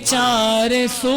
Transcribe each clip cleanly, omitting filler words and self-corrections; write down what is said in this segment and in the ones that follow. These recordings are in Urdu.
400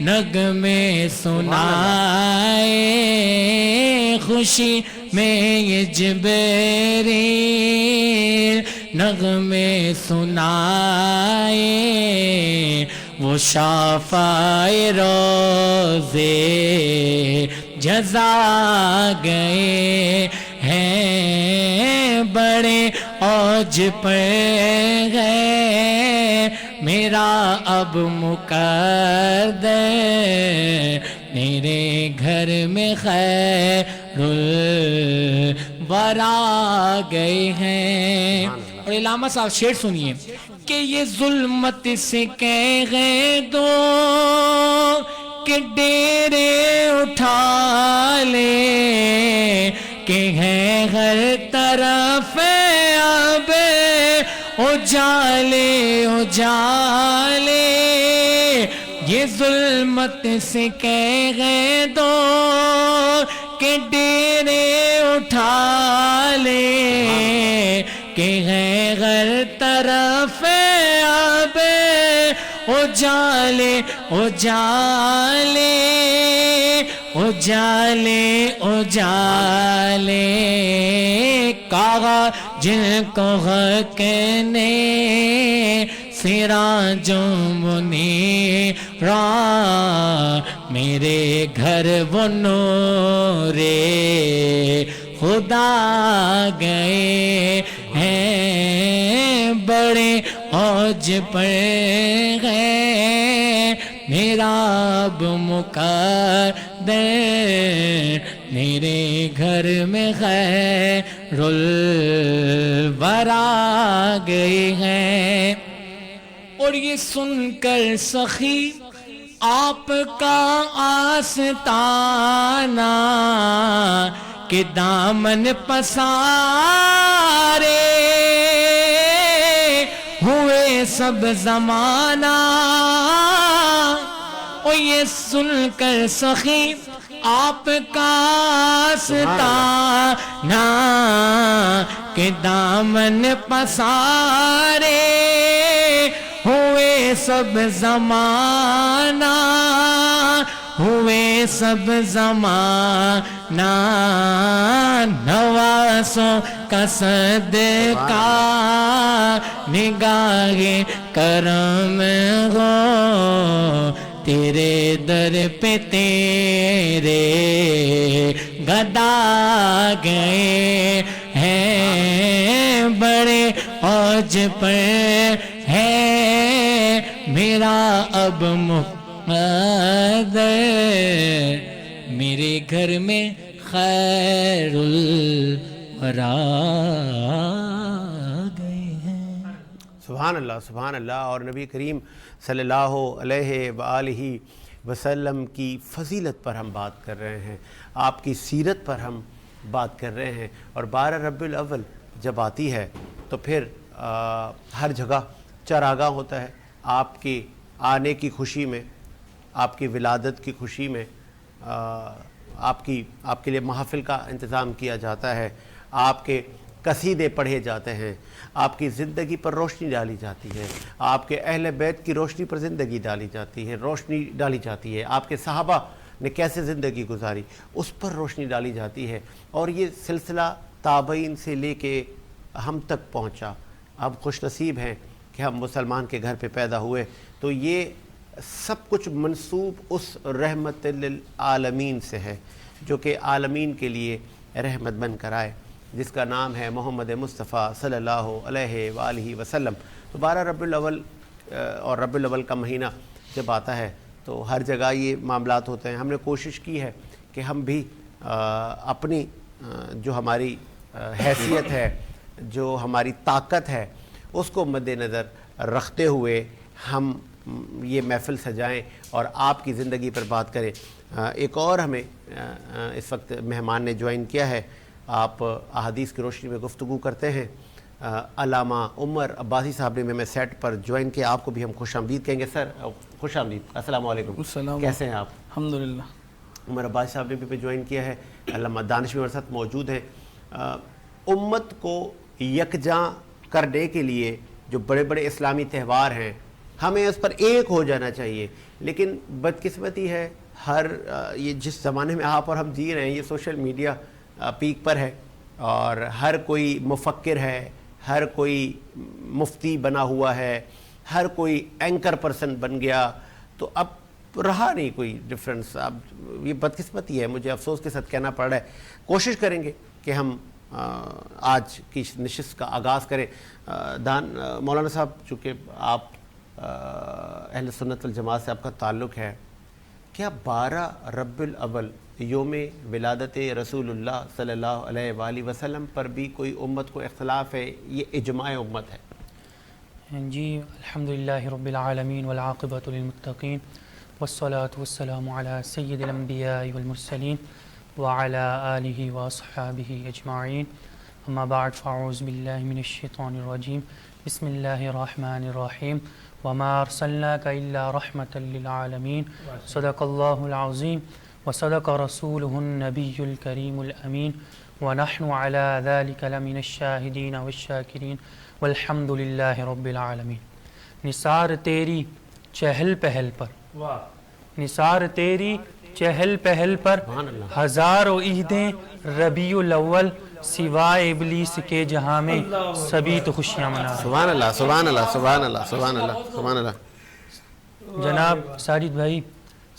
نغمے سنائے خوشی میں یہ جبریل نغمے سنائے وہ شافعِ روزے جزا گئے ہیں بڑے اوج پر گئے میرا اب مقدر میرے گھر میں خیر الورا گئے ہیں. اور علامہ صاحب شعر سنیے کہ یہ ظلمت سے کہہ گئے دو کہ ڈیرے اٹھا لے کہ ہے ہر طرف اب اجالے اجالے یہ ظلمت سے کہہ گئے دو کہ ڈیرے اٹھا لے کہ ہے ہر طرف اب اجالے اجالے اجالے اجالے کہا جن کو حق نے سراجوں منیرا میرے گھر وہ نور خدا گئے ہیں بڑے اوج پر گئے میرا اب مقدر میرے گھر میں خیر الورا گئے ہیں. اور یہ سن کر سخی آپ کا آستانہ کہ دامن پسارے ہوئے سب زمانہ. اور یہ سن کر سخی آپ کا آستانہ کہ دامن پسارے ہوئے سب زمانہ ہوئے سب زمانہ نوازوں کا صدقہ نگاہ کرم ہو تیرے در پہ تیرے گدا گئے ہیں بڑے اوج پر ہے میرا اب مقدر میرے گھر میں خیر الورا گئے ہیں. سبحان اللہ سبحان اللہ. اور نبی کریم صلی اللہ علیہ وآلہ وسلم کی فضیلت پر ہم بات کر رہے ہیں, آپ کی سیرت پر ہم بات کر رہے ہیں. اور 12 ربیع الاول جب آتی ہے تو پھر ہر جگہ چراغاں ہوتا ہے. آپ کے آنے کی خوشی میں, آپ کی ولادت کی خوشی میں آپ کے لیے محفل کا انتظام کیا جاتا ہے, آپ کے قصیدے پڑھے جاتے ہیں, آپ کی زندگی پر روشنی ڈالی جاتی ہے, آپ کے اہل بیت کی روشنی پر زندگی ڈالی جاتی ہے, روشنی ڈالی جاتی ہے, آپ کے صحابہ نے کیسے زندگی گزاری اس پر روشنی ڈالی جاتی ہے. اور یہ سلسلہ تابعین سے لے کے ہم تک پہنچا. اب خوش نصیب ہیں کہ ہم مسلمان کے گھر پہ پیدا ہوئے. تو یہ سب کچھ منسوب اس رحمت للعالمین سے ہے جو کہ عالمین کے لیے رحمت بن کر آئے, جس کا نام ہے محمد مصطفیٰ صلی اللہ علیہ وآلہ وسلم. تو 12 ربیع الاول اور ربیع الاول کا مہینہ جب آتا ہے تو ہر جگہ یہ معاملات ہوتے ہیں. ہم نے کوشش کی ہے کہ ہم بھی اپنی جو ہماری حیثیت ہے, جو ہماری طاقت ہے, اس کو مد نظر رکھتے ہوئے ہم یہ محفل سجائیں اور آپ کی زندگی پر بات کریں. ایک اور ہمیں اس وقت مہمان نے جوائن کیا ہے. آپ احادیث کی روشنی میں گفتگو کرتے ہیں. علامہ عمر عباسی صاحب نے میں سیٹ پر جوائن کیا. آپ کو بھی ہم خوش آمدید کہیں گے. سر خوش آمدید, السلام علیکم. السلام. کیسے ہیں آپ؟ الحمدللہ. عمر عباسی صاحب نے بھی جوائن کیا ہے. علامہ دانش بھی ہمارے ساتھ موجود ہیں. امت کو یکجاں کرنے کے لیے جو بڑے بڑے اسلامی تہوار ہیں, ہمیں اس پر ایک ہو جانا چاہیے. لیکن بدقسمتی ہے یہ جس زمانے میں آپ اور ہم جی رہے ہیں یہ سوشل میڈیا پیک پر ہے اور ہر کوئی مفکر ہے, ہر کوئی مفتی بنا ہوا ہے, ہر کوئی اینکر پرسن بن گیا, تو اب رہا نہیں کوئی ڈفرنس. اب یہ بدقسمتی ہے, مجھے افسوس کے ساتھ کہنا پڑ رہا ہے. کوشش کریں گے کہ ہم آج کی نشست کا آغاز کریں. مولانا صاحب, چونکہ آپ اہل سنت والجماعت سے آپ کا تعلق ہے, کیا 12 ربیع الاول یوم ولادت رسول اللہ صلی اللہ علیہ وآلہ وسلم پر بھی کوئی امت کو اختلاف ہے؟ یہ اجماع امت ہے. جی الحمدللہ رب العالمین والعاقبۃ للمتقین والصلاة والسلام علی سید الانبیاء والمرسلین وعلی آلہ واصحابہ اجمعین. اما بعد فاعوذ باللہ من الشیطان الرجیم. بسم اللہ الرحمن الرحیم. وما ارسلناک الا رحمۃ للعالمین. صدق اللہ العظیم وصدق رسولہ النبی الکریم الامین. ونحن علی ذلک لمن الشاہدین والشاکرین والحمد للہ رب العالمین. نثار تیری چہل پہل پر, نثار تیری چہل پہل پر, ہزاروں عیدیں ربیع الاول سوائے ابلیس کے جہاں میں سبھی تو خوشیاں منا. سبحان اللہ, سبحان اللہ, سبحان اللہ, سبحان اللہ, سبحان اللہ. جناب ساجد بھائی,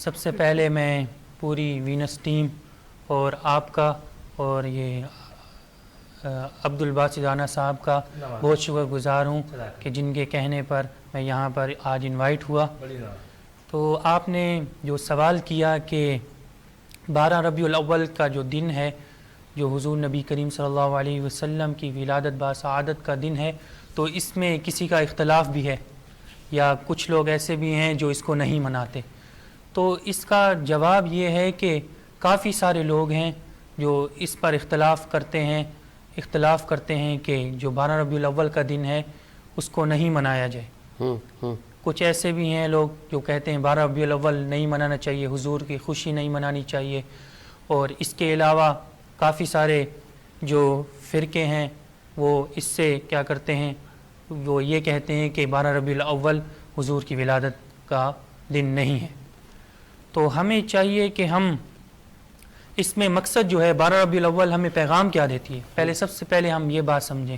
سب سے پہلے میں پوری وینس ٹیم اور آپ کا اور یہ عبد الباسط رانا صاحب کا بہت شکر گزار ہوں کہ جن کے کہنے پر میں یہاں پر آج انوائٹ ہوا. تو آپ نے جو سوال کیا کہ 12 ربیع الاول کا جو دن ہے, جو حضور نبی کریم صلی اللہ علیہ وسلم کی ولادت باسعادت کا دن ہے, تو اس میں کسی کا اختلاف بھی ہے یا کچھ لوگ ایسے بھی ہیں جو اس کو نہیں مناتے. تو اس کا جواب یہ ہے کہ کافی سارے لوگ ہیں جو اس پر اختلاف کرتے ہیں کہ جو 12 ربیع الاول کا دن ہے اس کو نہیں منایا جائے. کچھ ایسے بھی ہیں لوگ جو کہتے ہیں 12 ربیع الاول نہیں منانا چاہیے, حضور کی خوشی نہیں منانی چاہیے. اور اس کے علاوہ کافی سارے جو فرقے ہیں وہ اس سے کیا کرتے ہیں, وہ یہ کہتے ہیں کہ 12 ربیع الاول حضور کی ولادت کا دن نہیں ہے. تو ہمیں چاہیے کہ ہم اس میں مقصد جو ہے 12 ربیع الاول ہمیں پیغام کیا دیتی ہے, پہلے سب سے پہلے ہم یہ بات سمجھیں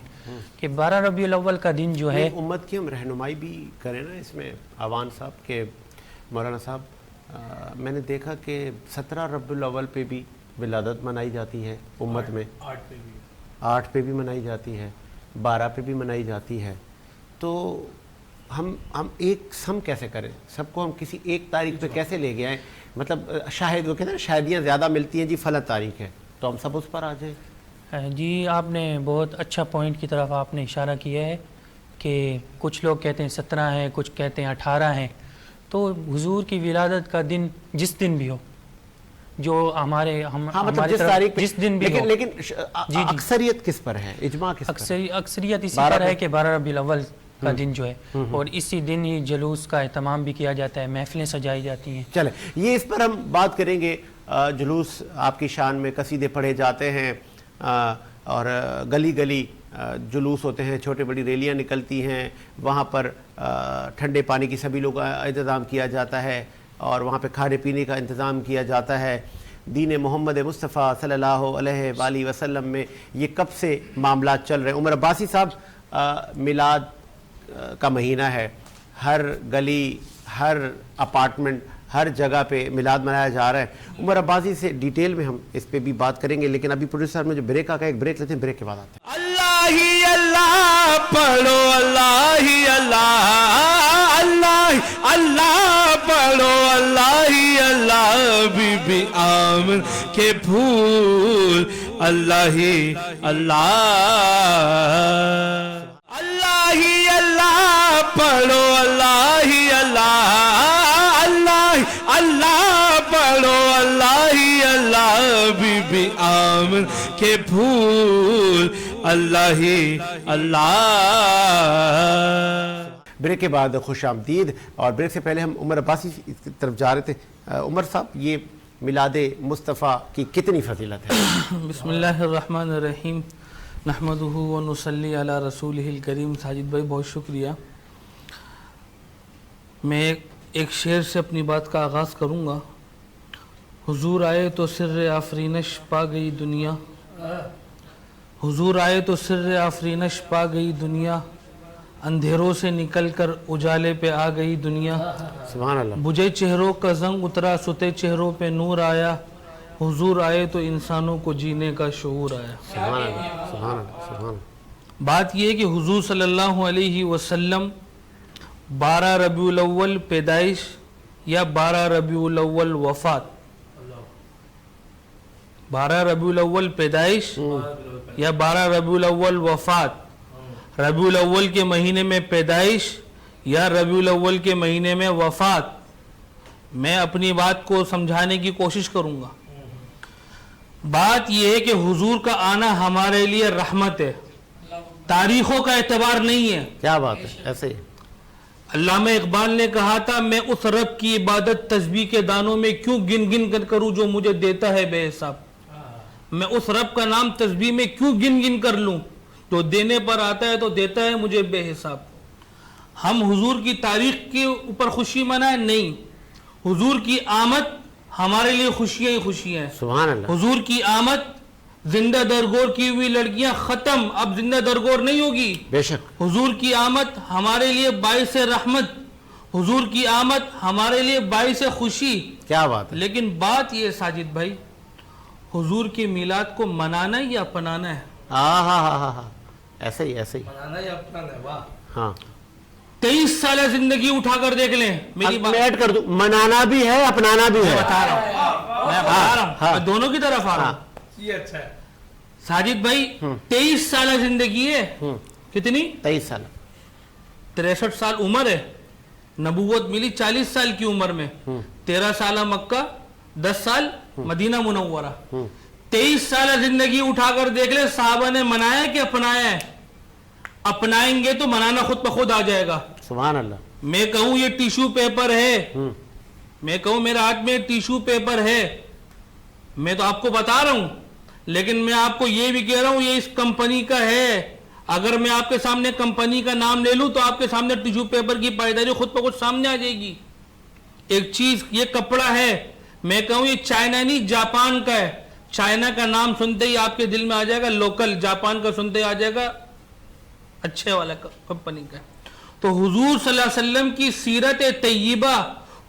کہ 12 ربیع الاول کا دن جو ہے امت کی ہم رہنمائی بھی کریں نا اس میں. عوان صاحب کے مولانا صاحب, میں نے دیکھا کہ 17 ربیع الاول پہ بھی ولادت منائی جاتی ہے امت میں, 8 پہ بھی منائی جاتی ہے, 12 پہ بھی منائی جاتی ہے. تو ہم ایک سم کیسے کریں, سب کو ہم کسی ایک تاریخ پہ کیسے لے گئے ہیں؟ مطلب شاہد وہ کہتے ہیں شاہدیاں زیادہ ملتی ہیں جی فلاں تاریخ ہے, تو ہم سب اس پر آ جائیں. جی آپ نے بہت اچھا پوائنٹ کی طرف آپ نے اشارہ کیا ہے کہ کچھ لوگ کہتے ہیں 17 ہیں, کچھ کہتے ہیں 18 ہیں. تو حضور کی ولادت کا دن جس دن بھی ہو, جو ہمارے جس دن بھی ہو, لیکن اکثریت کس پر ہے, اجماع کس پر ہے؟ اکثریت اسی پر ہے کہ 12 ربیع الاول کا دن جو ہے, اور اسی دن ہی جلوس کا اہتمام بھی کیا جاتا ہے, محفلیں سجائی جاتی ہیں. چلیں یہ اس پر ہم بات کریں گے. جلوس آپ کی شان میں قصیدے پڑھے جاتے ہیں اور گلی گلی جلوس ہوتے ہیں, چھوٹے بڑی ریلیاں نکلتی ہیں, وہاں پر ٹھنڈے پانی کی سبھی لوگوں کا انتظام کیا جاتا ہے اور وہاں پہ کھانے پینے کا انتظام کیا جاتا ہے. دین محمد مصطفیٰ صلی اللہ علیہ وآلہ وسلم میں یہ کب سے معاملات چل رہے ہیں. عمر عباسی صاحب, میلاد کا مہینہ ہے, ہر گلی, ہر اپارٹمنٹ, ہر جگہ پہ میلاد منایا جا رہا ہے. عمر عباسی سے ڈیٹیل میں ہم اس پہ بھی بات کریں گے, لیکن ابھی پروڈیوسر صاحب نے جو بریک آ گیا, ایک بریک لیتے ہیں, بریک کے بعد آتے ہیں. اللہ ہی اللہ پڑھو, اللہ ہی اللہ, اللہ اللہ پڑھو, اللہ ہی اللہ, بی بی آمن کے پھول, اللہ ہی اللہ, اللہ ہی اللہ پڑھو, اللہ ہی اللہ, اللہ اللہ پڑھو, اللہ ہی اللہ, بی بی آمن کے پھول, اللہ ہی اللہ. بریک کے بعد خوش آمدید. اور بریک سے پہلے ہم عمر عباسی کی طرف جا رہے تھے. عمر صاحب, یہ میلاد مصطفیٰ کی کتنی فضیلت ہے؟ بسم اللہ الرحمن الرحیم. نحمدہ و نصلی علی رسولہ الکریم. ساجد بھائی بہت شکریہ. میں ایک شعر سے اپنی بات کا آغاز کروں گا. حضور آئے تو سر آفرینش پا گئی دنیا, حضور آئے تو سر آفرینش پا گئی دنیا, اندھیروں سے نکل کر اجالے پہ آ گئی دنیا. سبحان اللہ. بجھے چہروں کا زنگ اترا, ستے چہروں پہ نور آیا, حضور آئے تو انسانوں کو جینے کا شعور آیا. سبحان اللہ, سبحان اللہ, سبحان اللہ. بات یہ ہے کہ حضور صلی اللہ علیہ وسلم 12 ربیع الاول پیدائش یا 12 ربیع الاول وفات, 12 ربیع الاول پیدائش یا 12 ربیع الاول وفات, ربیع الاول کے مہینے میں پیدائش یا ربیع الاول کے مہینے میں وفات, میں اپنی بات کو سمجھانے کی کوشش کروں گا. بات یہ ہے کہ حضور کا آنا ہمارے لیے رحمت ہے, تاریخوں کا اعتبار نہیں ہے. کیا بات ہے, ایسے ہی. علامہ اقبال نے کہا تھا, میں اس رب کی عبادت تسبیح کے دانوں میں کیوں گن گن کر کروں جو مجھے دیتا ہے بے حساب. میں اس رب کا نام تسبیح میں کیوں گن گن کر لوں, جو دینے پر آتا ہے تو دیتا ہے مجھے بے حساب. ہم حضور کی تاریخ کے اوپر خوشی منائیں نہیں, حضور کی آمد ہمارے لیے خوشیاں ہی خوشیاں ہیں. سبحان اللہ. حضور کی آمد, زندہ درگور کی ہوئی لڑکیاں ختم, اب زندہ درگور نہیں ہوگی. بے شک. حضور کی آمد ہمارے لیے باعث رحمت, حضور کی آمد ہمارے لیے باعث خوشی. کیا بات ہے. لیکن بات یہ ساجد بھائی, حضور کی میلاد کو منانا یا اپنانا ہے؟ ہاں ہاں ہاں ہاں, ایسے ہی, ایسے ہی. منانا یا اپنانا ہے. واہ. ہاں, 23 سالہ زندگی اٹھا کر دیکھ لیں. میری میں ایڈ کر دوں, منانا بھی ہے اپنانا بھی ہے. بتا رہا ہوں, میں بتا رہا ہوں, میں دونوں کی طرف آ رہا ہوں. یہ اچھا ہے. ساجد بھائی 23 سالہ زندگی ہے, کتنی؟ 23 سال. 63 سال عمر ہے, نبوت ملی 40 سال کی عمر میں, 13 سالہ مکہ, 10 سال مدینہ منورہ. 23 سالہ زندگی اٹھا کر دیکھ لیں, صحابہ نے منایا کہ اپنایا ہے؟ اپنائیں گے تو منانا خود بخود آ جائے گا. سبحان اللہ. میں کہوں یہ ٹیشو پیپر ہے, میں کہوں میرے ہاتھ میں ٹیشو پیپر ہے, میں تو آپ کو بتا رہا ہوں, لیکن میں آپ کو یہ بھی کہہ رہا ہوں یہ اس کمپنی کا ہے. اگر میں آپ کے سامنے کمپنی کا نام لے لوں تو آپ کے سامنے ٹیشو پیپر کی پائیداری خود بخود سامنے آ جائے گی. ایک چیز, یہ کپڑا ہے, میں کہوں یہ چائنا نہیں جاپان کا ہے, چائنا کا نام سنتے ہی آپ کے دل میں آ جائے گا لوکل, جاپان کا سنتے ہی آ جائے گا اچھے والا کمپنی کا. تو حضور صلی اللہ علیہ وسلم کی سیرت طیبہ,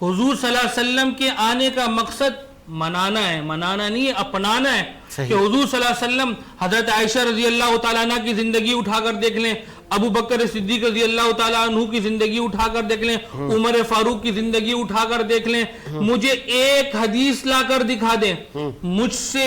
حضور صلی اللہ علیہ وسلم کے آنے کا مقصد منانا ہے, منانا نہیں ہے, اپنانا ہے. کہ حضور صلی اللہ علیہ وسلم, حضرت عائشہ رضی اللہ تعالیٰ عنہ کی زندگی اٹھا کر دیکھ لیں, ابو بکر صدیق رضی اللہ تعالیٰ عنہ کی زندگی اٹھا کر دیکھ لیں, عمر فاروق کی زندگی اٹھا کر دیکھ لیں, مجھے ایک حدیث لا کر دکھا دیں مجھ سے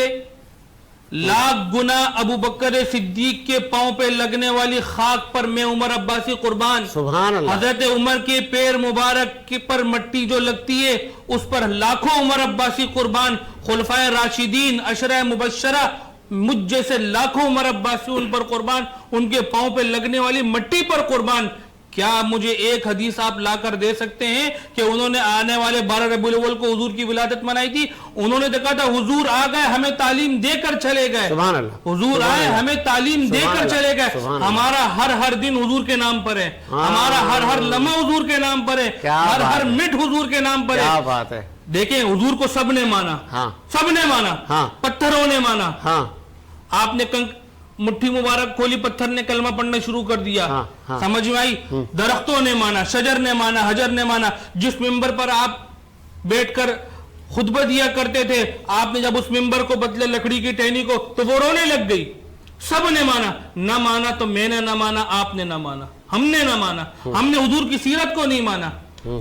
لاکھ گنا ابو بکر صدیق کے پاؤں پہ لگنے والی خاک پر میں عمر عباسی قربان. سبحان اللہ. حضرت عمر کے پیر مبارک پر مٹی جو لگتی ہے اس پر لاکھوں عمر عباسی قربان. خلفائے راشدین, عشرہ مبشرہ, مجھ جیسے لاکھوں عمر عباسی ان پر قربان, ان کے پاؤں پہ لگنے والی مٹی پر قربان. کیا مجھے ایک حدیث آپ لا کر دے سکتے ہیں کہ انہوں نے آنے والے 12 ربیع الاول کو حضور کی ولادت منائی تھی؟ انہوں نے دیکھا تھا حضور آ گئے, ہمیں تعلیم دے کر چلے گئے. سبحان اللہ. حضور آئے, ہمیں تعلیم دے کر چلے گئے. ہمارا ہر دن حضور کے نام پر ہے, ہمارا ہر لمحہ حضور کے نام پر ہے, ہر منٹ حضور کے نام پر ہے. کیا بات ہے. دیکھیں حضور کو سب نے مانا, سب نے مانا, پتھروں نے مانا. آپ نے مٹھی مبارک کھولی, پتھر نے کلمہ پڑھنا شروع کر دیا, سمجھ میں آئی. درختوں نے مانا, شجر نے مانا, حجر نے مانا. جس ممبر پر آپ بیٹھ کر خطبہ دیا کرتے تھے, آپ نے جب اس ممبر کو بدلے لکڑی کی ٹہنی کو تو وہ رونے لگ گئی. سب نے مانا. نہ مانا تو میں نے نہ مانا, آپ نے نہ مانا, ہم نے نہ مانا. ہم نے حضور کی سیرت کو نہیں مانا.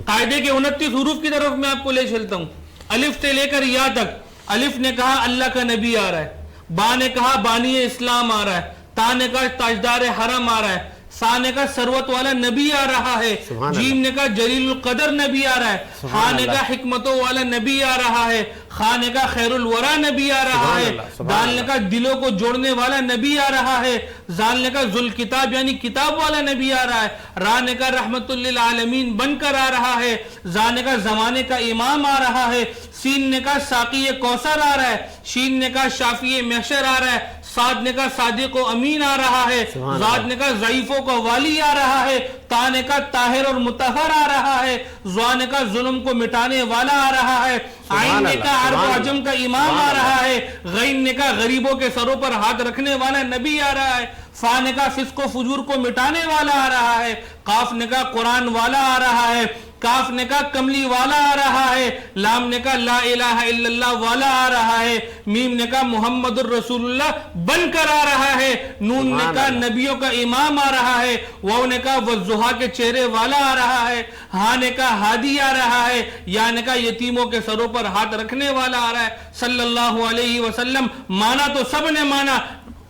قاعدے کے 29 حروف کی طرف میں آپ کو لے چلتا ہوں, الف سے لے کر یا تک. الف نے کہا اللہ کا نبی آ رہا ہے, با نے کہا بانی اسلام آ رہا ہے, تا نے کہا تاجدار حرم آ رہا ہے, سا نے کہا ثروت والا نبی آ رہا ہے, جیم نے کہا جلیل القدر نبی آ رہا ہے, ہا نے کہا حکمتوں والا نبی آ رہا ہے, خا نے کہا خیر الورا نبی آ رہا ہے, دال نے کہا دلوں کو جوڑنے والا نبی آ رہا ہے, زال نے کہا ذوالکتاب یعنی کتاب والا نبی آ رہا ہے, را نے کہا رحمت للعالمین بن کر آ رہا ہے, زا نے کہا زمانے کا امام آ رہا ہے, سین نے کہا ساقی کوثر آ رہا ہے, شین نے کہا شافی محشر آ رہا ہے, صاد نے کہا صادق و امین آ رہا ہے, زاد نے کہا ضعیفوں کا والی آ رہا ہے, تا نے کہا طاہر اور مطہر آ رہا ہے, زوا نے کہا ظلم کو مٹانے والا آ رہا ہے, عین نے کہا عرب و عجم کا امام آ رہا ہے, غین نے کہا غریبوں کے سروں پر ہاتھ رکھنے والا نبی آ رہا ہے, فا نے کہا فسق و فجور کو مٹانے والا آ رہا ہے, قاف نے کہا قرآن والا آ رہا ہے, کاف نے کہا کملی والا آ رہا ہے, لام نے کہا لا الہ الا اللہ والا آ رہا ہے, میم نے کہا محمد الرسول اللہ بن کر آ رہا ہے, نون نے کہا نبیوں کا امام آ رہا ہے, واو نے کہا والضحیٰ کے چہرے والا آ رہا ہے, ہاں نے کہا ہادی آ رہا ہے, یا نے کہا یتیموں کے سروں پر ہاتھ رکھنے والا آ رہا ہے صلی اللہ علیہ وسلم. مانا تو سب نے مانا,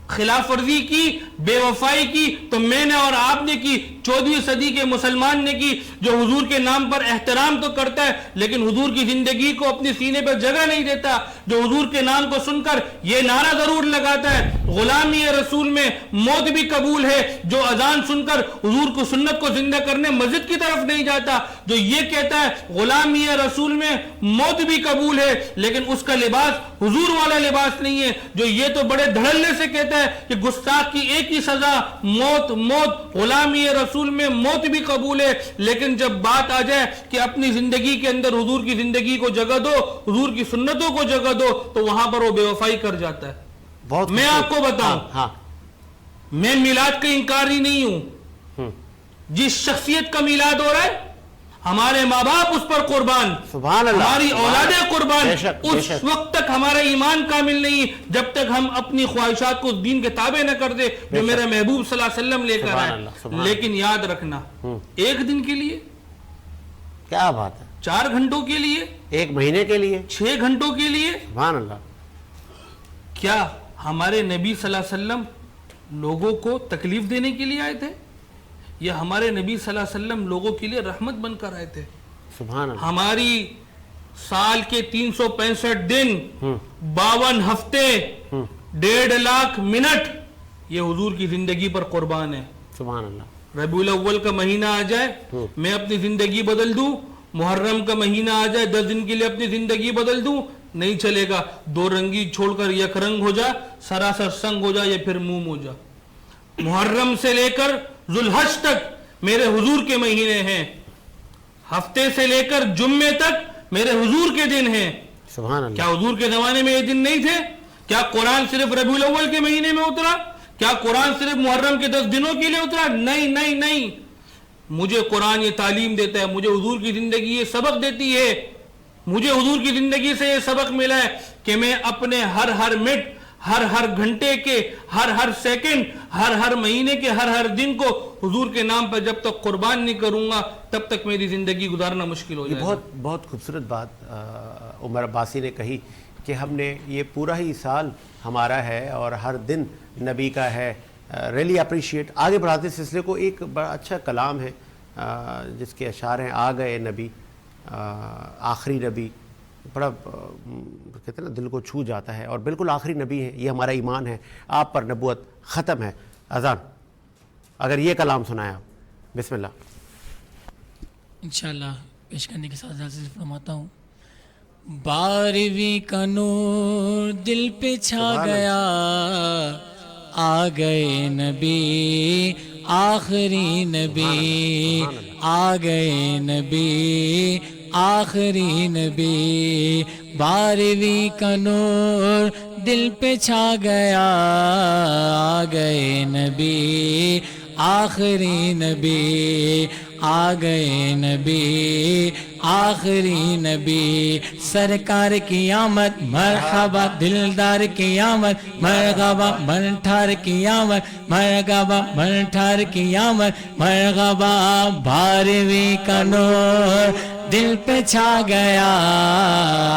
خلاف ورزی کی, بے وفائی کی تو میں نے اور آپ نے کی, 14ویں صدی کے مسلمان نے کی, جو حضور کے نام پر احترام تو کرتا ہے لیکن حضور کی زندگی کو اپنے سینے پر جگہ نہیں دیتا, جو حضور کے نام کو سن کر یہ نعرہ ضرور لگاتا ہے غلامی رسول میں موت بھی قبول ہے, جو اذان سن کر حضور کو سنت کو زندہ کرنے مسجد کی طرف نہیں جاتا, جو یہ کہتا ہے غلامی رسول میں موت بھی قبول ہے لیکن اس کا لباس حضور والا لباس نہیں ہے, جو یہ تو بڑے دھڑلے سے کہتا ہے کہ گستاخ کی ایک ہی سزا موت, موت, غلامی رسول میں موت بھی قبول ہے, لیکن جب بات آ جائے کہ اپنی زندگی کے اندر حضور کی زندگی کو جگہ دو, حضور کی سنتوں کو جگہ دو, تو وہاں پر وہ بے وفائی کر جاتا ہے. میں آپ کو بتاؤں, میں میلاد کا انکاری نہیں ہوں, جس شخصیت کا میلاد ہو رہا ہے ہمارے ماں باپ اس پر قربان, ہماری اولادیں قربان, اس وقت تک ہمارا ایمان کامل نہیں جب تک ہم اپنی خواہشات کو دین کے تابع نہ کر دے جو میرا محبوب صلی اللہ علیہ وسلم لے کر آئے. لیکن یاد رکھنا, ایک دن کے لیے, کیا بات ہے, 4 گھنٹوں کے لیے, 1 مہینے کے لیے, 6 گھنٹوں کے لیے, سبحان اللہ, کیا ہمارے نبی صلی اللہ علیہ وسلم لوگوں کو تکلیف دینے کے لیے آئے تھے یا ہمارے نبی صلی اللہ علیہ وسلم لوگوں کے لیے رحمت بن کر آئے تھے؟ سبحان اللہ. ہماری سال کے 365 دن 52 ہفتے 1.5 لاکھ منٹ یہ حضور کی زندگی پر قربان ہے. سبحان اللہ. ربیع الاول کا مہینہ آ جائے میں اپنی زندگی بدل دوں, محرم کا مہینہ آ جائے 10 دن کے لیے اپنی زندگی بدل دوں, نہیں چلے گا. 2 رنگی چھوڑ کر یک رنگ ہو جا, سراسر سنگ ہو جا یا پھر موم ہو جا. محرم سے لے کر ذوالحج تک میرے حضور کے مہینے ہیں, ہفتے سے لے کر جمعے تک میرے حضور کے دن ہیں. سبحان اللہ. کیا حضور کے زمانے میں یہ دن نہیں تھے؟ کیا قرآن صرف ربیع الاول کے مہینے میں اترا؟ کیا قرآن صرف محرم کے 10 دنوں کے لیے اترا؟ نہیں نہیں نہیں. مجھے قرآن یہ تعلیم دیتا ہے, مجھے حضور کی زندگی یہ سبق دیتی ہے, مجھے حضور کی زندگی سے یہ سبق ملا ہے کہ میں اپنے ہر منٹ, ہر گھنٹے کے, ہر سیکنڈ, ہر مہینے کے ہر دن کو حضور کے نام پر جب تک قربان نہیں کروں گا تب تک میری زندگی گزارنا مشکل ہو جائے گا. بہت خوبصورت بات عمر عباسی نے کہی کہ ہم نے یہ پورا ہی سال ہمارا ہے اور ہر دن نبی کا ہے. Really appreciate. آگے بڑھاتے سلسلے کو, ایک بڑا اچھا کلام ہے جس کے اشعار ہیں آ گئے نبی, آخری نبی, بڑا کہتے ہیں نا دل کو چھو جاتا ہے, اور بالکل آخری نبی ہے, یہ ہمارا ایمان ہے, آپ پر نبوت ختم ہے. اذان اگر یہ کلام سنائیں آپ, بسم اللہ. انشاءاللہ پیش کرنے کے ساتھ اجازت فرماتا ہوں. 12ویں کا نور دل پہ چھا گیا, آ گئے نبی آخری نبی, آ گئے نبی آخری نبی. 12ویں کا نور دل پہ چھا گیا, آ گئے نبی آخری نبی, آ گئے نبی آخری نبی. سرکار کی آمد مرحبا, دلدار کی آمد مرحبا, منٹھار کی آمد مرحبا, منٹھار کی آمد مرحبا. 12ویں کا نور دل پہ چھا گیا,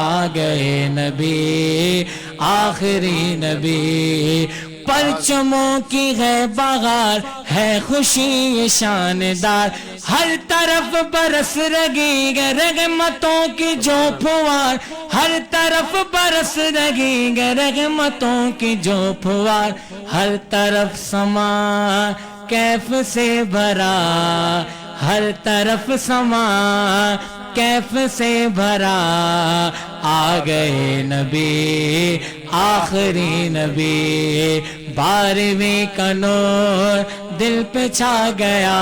آ گئے نبی آخری نبی. پرچموں کی ہے بہار, ہے خوشی یہ شاندار, ہر طرف برس رگی گے رحمتوں کی جو پھوار, ہر طرف برس رگی گے رحمتوں کی جو پھوار. ہر طرف سما کیف سے بھرا, ہر طرف سما کیف سے بھرا. آ گئے نبی آخری نبی 12ویں کا نور دل پہ چھا گیا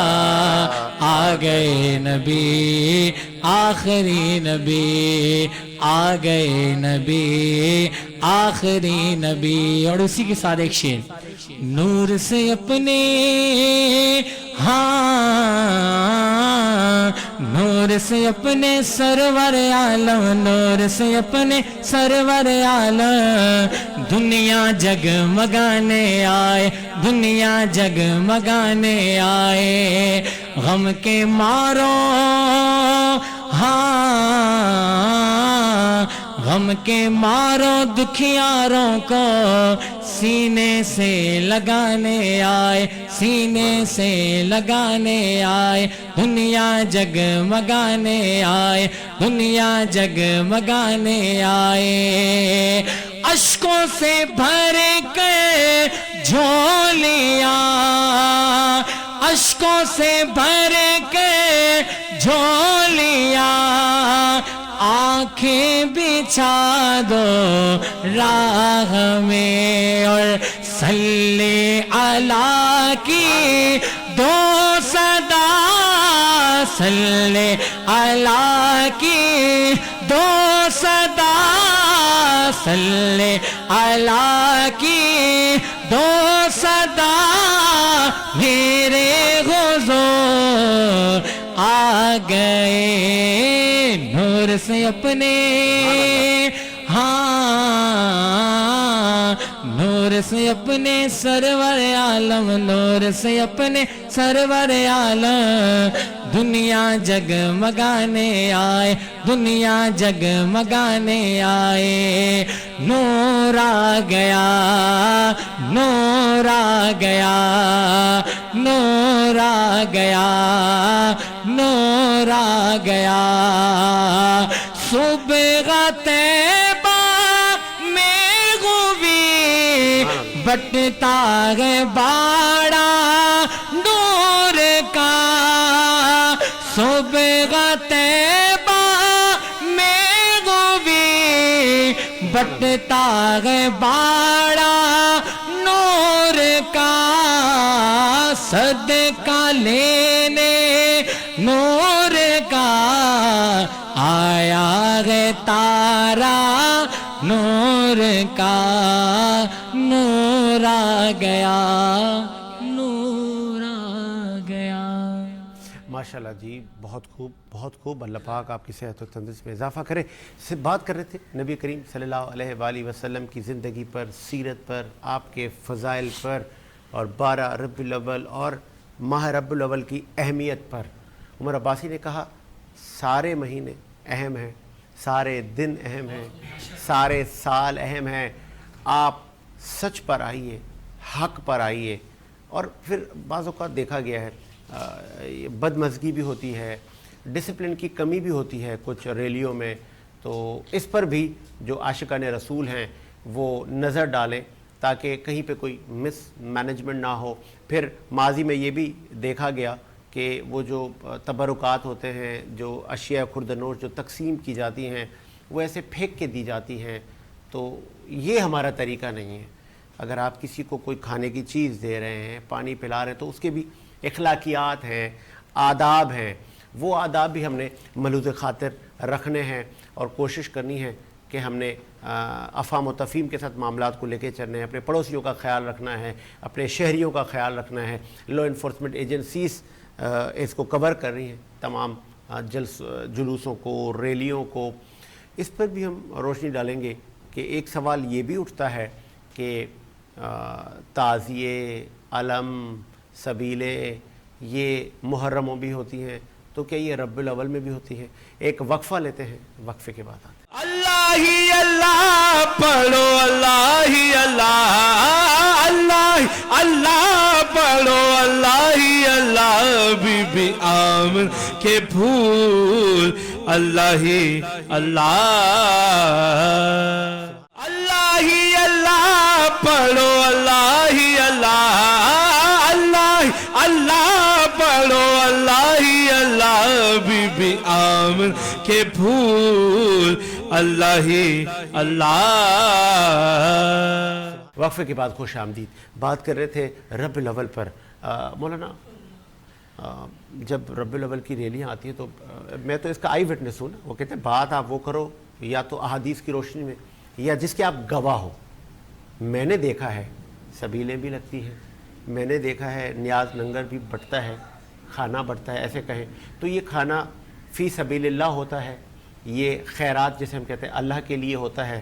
آ گئے نبی آخری نبی آ گئے نبی آخری نبی. اور اسی کے ساتھ ایک شعر نور سے اپنے نور سے اپنے سرور عالم نور سے اپنے سرور عالم دنیا جگمگانے آئے دنیا جگمگانے آئے غم کے مارو غم کے مارو دکھیاروں کو سینے سے لگانے آئے سینے سے لگانے آئے دنیا جگمگانے آئے دنیا جگمگانے آئے اشکوں سے بھر کے جھولیاں اشکوں سے بھر کے جھولیاں آنکھیں بچھا دو راہ میں اور صلی اللہ کی دو صدا صلی اللہ کی دو صدا صلی اللہ کی دو صدا میرے حضور آ گئے نور سے اپنے نور سے اپنے سرور عالم نور سے اپنے سرور عالم دنیا جگمگانے آئے دنیا جگمگانے آئے نور آ گیا نور آ گیا نور آ گیا نور آ گیا صبح طیبہ میں ہوئی بٹتا ہے باڑا نور کا صبح طیبہ میں ہوئی بٹتا ہے باڑا نور کا صدقہ لینے نور کا آیا ہے تارا نور کا نور آ گیا نور آ گیا. ماشاءاللہ جی بہت خوب اللہ پاک آپ کی صحت و تندرستی میں اضافہ کرے. سے بات کر رہے تھے نبی کریم صلی اللہ علیہ وآلہ وسلم کی زندگی پر سیرت پر آپ کے فضائل پر اور 12 ربیع الاول اور ماہ ربیع الاول کی اہمیت پر. عمر عباسی نے کہا سارے مہینے اہم ہیں سارے دن اہم ہیں سارے سال اہم ہیں آپ سچ پر آئیے حق پر آئیے. اور پھر بعض اوقات دیکھا گیا ہے بدمزگی بھی ہوتی ہے ڈسپلن کی کمی بھی ہوتی ہے کچھ ریلیوں میں تو اس پر بھی جو عاشقان رسول ہیں وہ نظر ڈالیں تاکہ کہیں پہ کوئی مس مینجمنٹ نہ ہو. پھر ماضی میں یہ بھی دیکھا گیا کہ وہ جو تبرکات ہوتے ہیں جو اشیاء خوردنوش جو تقسیم کی جاتی ہیں وہ ایسے پھینک کے دی جاتی ہیں تو یہ ہمارا طریقہ نہیں ہے. اگر آپ کسی کو کوئی کھانے کی چیز دے رہے ہیں پانی پلا رہے ہیں تو اس کے بھی اخلاقیات ہیں آداب ہیں وہ آداب بھی ہم نے ملحوظ خاطر رکھنے ہیں اور کوشش کرنی ہے کہ ہم نے افہام و تفہیم کے ساتھ معاملات کو لے کے چلنے ہیں. اپنے پڑوسیوں کا خیال رکھنا ہے اپنے شہریوں کا خیال رکھنا ہے. لا انفورسمنٹ ایجنسیز اس کو کور کر رہی ہیں تمام جلوسوں کو ریلیوں کو. اس پر بھی ہم روشنی ڈالیں گے کہ ایک سوال یہ بھی اٹھتا ہے کہ تعزیے علم سبیلے یہ محرموں بھی ہوتی ہیں تو کیا یہ ربیع الاول میں بھی ہوتی ہے؟ ایک وقفہ لیتے ہیں وقفے کے بعد آتے ہیں. اللہ ہی اللہ پڑھو اللہ ہی اللہ اللہ اللہ پڑھو اللہ ہی اللہ بی بی آمن کے پھول اللہ ہی اللہ اللہ ہی اللہ پڑھو اللہ ہی اللہ اللہ اللہ پڑھو اللہ ہی اللہ بی بی آمن کے پھول اللہ ہی اللہ. وقفے کے بعد خوش آمدید. بات کر رہے تھے رب الاول پر. مولانا جب رب الاول کی ریلیاں آتی ہیں تو میں تو اس کا آئی وٹنس ہوں نا. وہ کہتے ہیں بات آپ وہ کرو یا تو احادیث کی روشنی میں یا جس کے آپ گواہ ہو. میں نے دیکھا ہے سبیلیں بھی لگتی ہیں, میں نے دیکھا ہے نیاز لنگر بھی بٹتا ہے, کھانا بٹتا ہے. ایسے کہیں تو یہ کھانا فی سبیل اللہ ہوتا ہے, یہ خیرات جسے ہم کہتے ہیں اللہ کے لیے ہوتا ہے,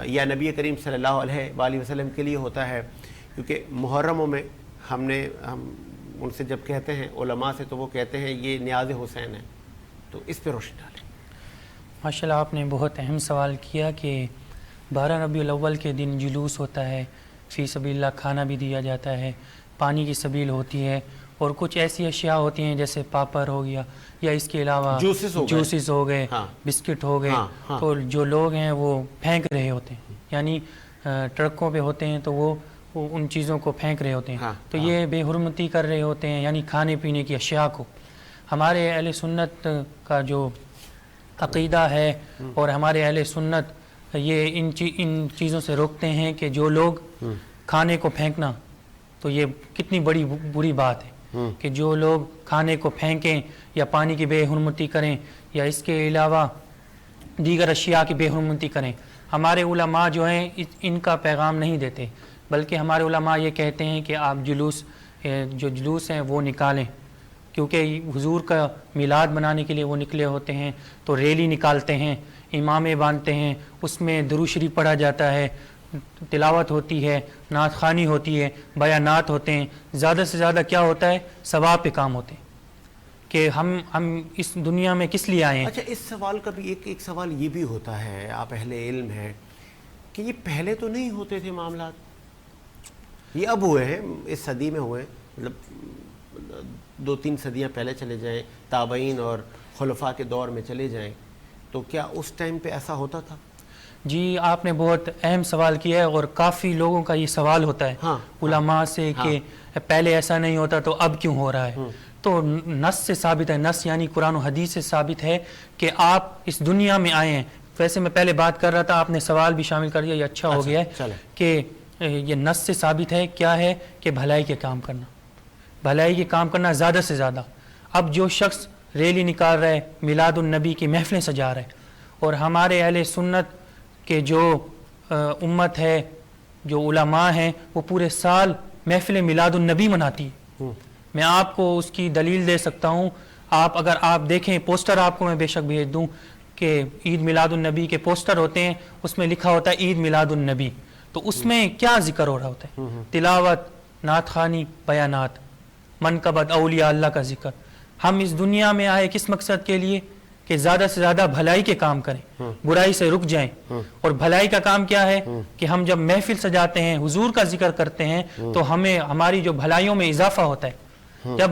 یا نبی کریم صلی اللہ علیہ وآلہ وسلم کے لیے ہوتا ہے. کیونکہ محرموں میں ہم ان سے جب کہتے ہیں علماء سے تو وہ کہتے ہیں یہ نیاز حسین ہے. تو اس پہ روشنی ڈالیں. ماشاءاللہ آپ نے بہت اہم سوال کیا کہ 12 ربیع الاول کے دن جلوس ہوتا ہے, فی سبیل اللہ کھانا بھی دیا جاتا ہے, پانی کی سبیل ہوتی ہے, اور کچھ ایسی اشیاء ہوتی ہیں جیسے پاپڑ ہو گیا یا اس کے علاوہ جوسز ہو گئے, بسکٹ ہو گئے. تو جو لوگ ہیں وہ پھینک رہے ہوتے ہیں, یعنی ٹرکوں پہ ہوتے ہیں تو وہ ان چیزوں کو پھینک رہے ہوتے ہیں. تو یہ بے حرمتی کر رہے ہوتے ہیں, یعنی کھانے پینے کی اشیاء کو. ہمارے اہل سنت کا جو عقیدہ ہے اور ہمارے اہل سنت یہ ان چیزوں سے روکتے ہیں کہ جو لوگ کھانے کو پھینکنا, تو یہ کتنی بڑی بری بات ہے کہ جو لوگ کھانے کو پھینکیں یا پانی کی بے حرمتی کریں یا اس کے علاوہ دیگر اشیاء کی بے حرمتی کریں. ہمارے علماء جو ہیں ان کا پیغام نہیں دیتے, بلکہ ہمارے علماء یہ کہتے ہیں کہ آپ جو جلوس ہیں وہ نکالیں, کیونکہ حضور کا میلاد منانے کے لیے وہ نکلے ہوتے ہیں. تو ریلی نکالتے ہیں, امامے باندھتے ہیں, اس میں درود شریف پڑھا جاتا ہے, تلاوت ہوتی ہے, نعت خوانی ہوتی ہے, بیانات ہوتے ہیں. زیادہ سے زیادہ کیا ہوتا ہے, ثواب پہ کام ہوتے ہیں کہ ہم اس دنیا میں کس لیے آئے ہیں. اچھا, اس سوال کا بھی ایک سوال یہ بھی ہوتا ہے, آپ اہل علم ہیں, کہ یہ پہلے تو نہیں ہوتے تھے معاملات, یہ اب ہوئے ہیں, اس صدی میں ہوئے, مطلب 2-3 صدیاں پہلے چلے جائیں, تابعین اور خلفاء کے دور میں چلے جائیں, تو کیا اس ٹائم پہ ایسا ہوتا تھا؟ جی آپ نے بہت اہم سوال کیا ہے, اور کافی لوگوں کا یہ سوال ہوتا ہے علماء سے کہ پہلے ایسا نہیں ہوتا تو اب کیوں ہو رہا ہے. تو نص سے ثابت ہے, نص یعنی قرآن و حدیث سے ثابت ہے کہ آپ اس دنیا میں آئے ہیں. ویسے میں پہلے بات کر رہا تھا, آپ نے سوال بھی شامل کر دیا, یہ اچھا ہو گیا ہے کہ یہ نص سے ثابت ہے. کیا ہے کہ بھلائی کے کام کرنا, بھلائی کے کام کرنا زیادہ سے زیادہ. اب جو شخص ریلی نکال رہا ہے, میلاد النبی کی محفلیں سجا رہا ہے, اور ہمارے اہل سنت کے جو امت ہے, جو علماء ہیں, وہ پورے سال محفل میلاد النبی مناتی ہے. میں آپ کو اس کی دلیل دے سکتا ہوں. اگر آپ دیکھیں پوسٹر, آپ کو میں بے شک بھیج دوں کہ عید میلاد النبی کے پوسٹر ہوتے ہیں, اس میں لکھا ہوتا ہے عید میلاد النبی. تو اس میں کیا ذکر ہو رہا ہوتا ہے؟ تلاوت, نعت خوانی, بیانات, منقبت اولیاء اللہ کا ذکر. ہم اس دنیا میں آئے کس مقصد کے لیے کہ زیادہ سے زیادہ بھلائی کے کام کریں, برائی سے رک جائیں. اور بھلائی کا کام کیا ہے کہ ہم جب محفل سجاتے ہیں, حضور کا ذکر کرتے ہیں, تو ہماری جو بھلائیوں میں اضافہ ہوتا ہے. جب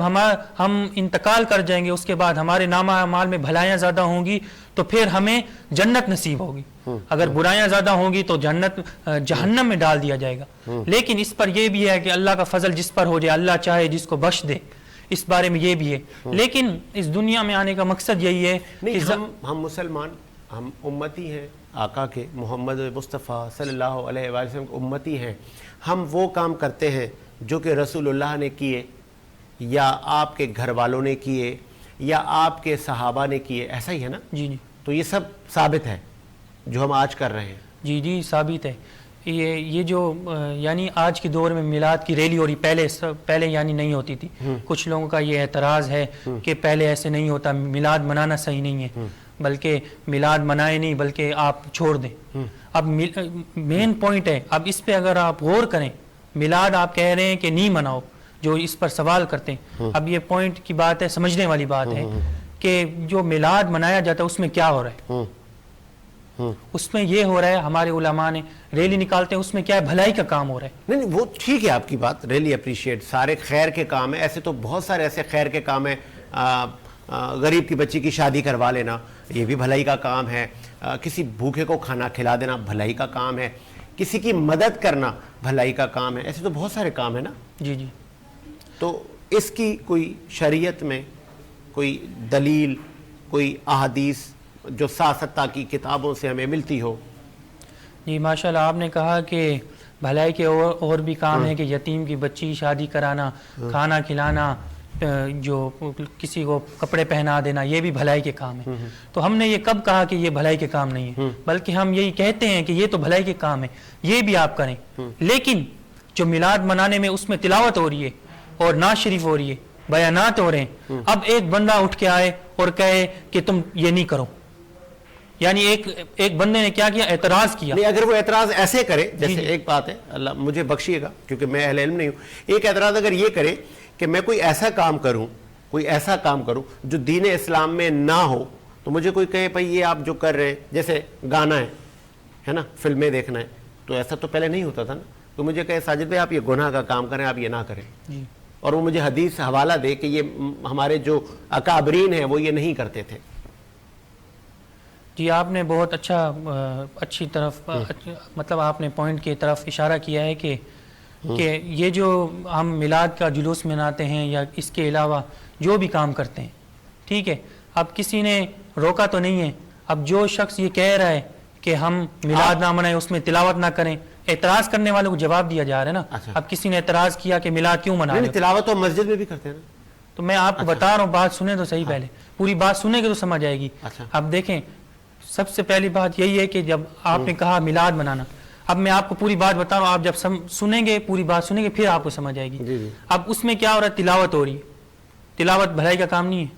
ہم انتقال کر جائیں گے, اس کے بعد ہمارے نامہ اعمال میں بھلائیاں زیادہ ہوں گی, تو پھر ہمیں جنت نصیب ہوگی. اگر برائیاں زیادہ ہوں گی تو جہنم میں ڈال دیا جائے گا. لیکن اس پر یہ بھی ہے کہ اللہ کا فضل جس پر ہو جائے, اللہ چاہے جس کو بخش دے, اس بارے میں یہ بھی ہے. لیکن اس دنیا میں آنے کا مقصد یہی ہے کہ ہم مسلمان, ہم امتی ہیں آقا کے, محمد مصطفیٰ صلی اللہ علیہ وآلہ وسلم امتی ہیں. ہم وہ کام کرتے ہیں جو کہ رسول اللہ نے کیے, یا آپ کے گھر والوں نے کیے, یا آپ کے صحابہ نے کیے, ایسا ہی ہے نا؟ جی جی. تو یہ سب ثابت ہے جو ہم آج کر رہے ہیں. جی جی ثابت ہے. یہ جو یعنی آج کے دور میں میلاد کی ریلی ہو رہی, پہلے یعنی نہیں ہوتی تھی. کچھ لوگوں کا یہ اعتراض ہے کہ پہلے ایسے نہیں ہوتا, میلاد منانا صحیح نہیں ہے, بلکہ میلاد منائے نہیں بلکہ آپ چھوڑ دیں. اب مین پوائنٹ ہے, اب اس پہ اگر آپ غور کریں, میلاد آپ کہہ رہے ہیں کہ نہیں مناؤ, جو اس پر سوال کرتے ہیں. اب یہ پوائنٹ کی بات ہے, سمجھنے والی بات ہے کہ جو میلاد منایا جاتا ہے اس میں کیا ہو رہا ہے. اس میں یہ ہو رہا ہے, ہمارے علماء نے ریلی نکالتے ہیں, اس میں کیا ہے, بھلائی کا کام ہو رہا ہے. نہیں وہ ٹھیک ہے آپ کی بات, ریلی اپریشیٹ, سارے خیر کے کام ہیں. ایسے تو بہت سارے ایسے خیر کے کام ہیں, غریب کی بچی کی شادی کروا لینا یہ بھی بھلائی کا کام ہے, کسی بھوکے کو کھانا کھلا دینا بھلائی کا کام ہے, کسی کی مدد کرنا بھلائی کا کام ہے. ایسے تو بہت سارے کام ہیں نا. جی جی. تو اس کی کوئی شریعت میں کوئی دلیل, کوئی احادیث جو سیاستہ کی کتابوں سے ہمیں ملتی ہو. جی ماشاءاللہ، آپ نے کہا کہ بھلائی کے اور بھی کام ہیں کہ یتیم کی بچی شادی کرانا، کھانا کھلانا، جو کسی کو کپڑے پہنا دینا، یہ بھی بھلائی کے کام ہیں. تو ہم نے یہ کب کہا کہ یہ بھلائی کے کام نہیں ہے؟ بلکہ ہم یہی کہتے ہیں کہ یہ تو بھلائی کے کام ہے، یہ بھی آپ کریں. لیکن جو میلاد منانے میں اس میں تلاوت ہو رہی ہے اور نعت شریف ہو رہی ہے، بیانات ہو رہے ہیں، اب ایک بندہ اٹھ کے آئے اور کہے کہ تم یہ نہیں کرو، یعنی ایک بندے نے کیا کیا؟ اعتراض کیا. نہیں، اگر وہ اعتراض ایسے کرے، جیسے ایک بات ہے، اللہ مجھے بخشیے گا کیونکہ میں اہل علم نہیں ہوں، ایک اعتراض اگر یہ کرے کہ میں کوئی ایسا کام کروں جو دین اسلام میں نہ ہو، تو مجھے کوئی کہے بھائی یہ آپ جو کر رہے ہیں، جیسے گانا ہے نا، فلمیں دیکھنا ہے، تو ایسا تو پہلے نہیں ہوتا تھا نا. تو مجھے کہے ساجد بھائی آپ یہ گناہ کا کام کریں، آپ یہ نہ کریں، اور وہ مجھے حدیث حوالہ دے کہ یہ ہمارے جو اکابرین ہیں وہ یہ نہیں کرتے تھے. جی آپ نے بہت اچھی طرف مطلب آپ نے پوائنٹ کی طرف اشارہ کیا ہے کہ یہ جو ہم میلاد کا جلوس مناتے ہیں یا اس کے علاوہ جو بھی کام کرتے ہیں، ٹھیک ہے، اب کسی نے روکا تو نہیں ہے. اب جو شخص یہ کہہ رہا ہے کہ ہم میلاد نہ منائیں، اس میں تلاوت نہ کریں، اعتراض کرنے والوں کو جواب دیا جا رہا ہے نا. اب کسی نے اعتراض کیا کہ میلاد کیوں منا رہے ہو؟ تلاوت تو مسجد میں بھی کرتے ہیں نا. تو میں آپ کو بتا رہا ہوں، بات سنیں تو صحیح، پہلے پوری بات سنیں گے تو سمجھ آئے گی. اب دیکھیں، سب سے پہلی بات یہی ہے کہ جب آپ نے کہا میلاد منانا، اب میں آپ کو پوری بات بتا رہا ہوں، آپ جب سنیں گے، پوری بات سنیں گے، پھر آپ کو سمجھ آئے گی. اب اس میں کیا ہو رہا ہے؟ تلاوت ہو رہی ہے. تلاوت بھلائی کا کام نہیں ہے،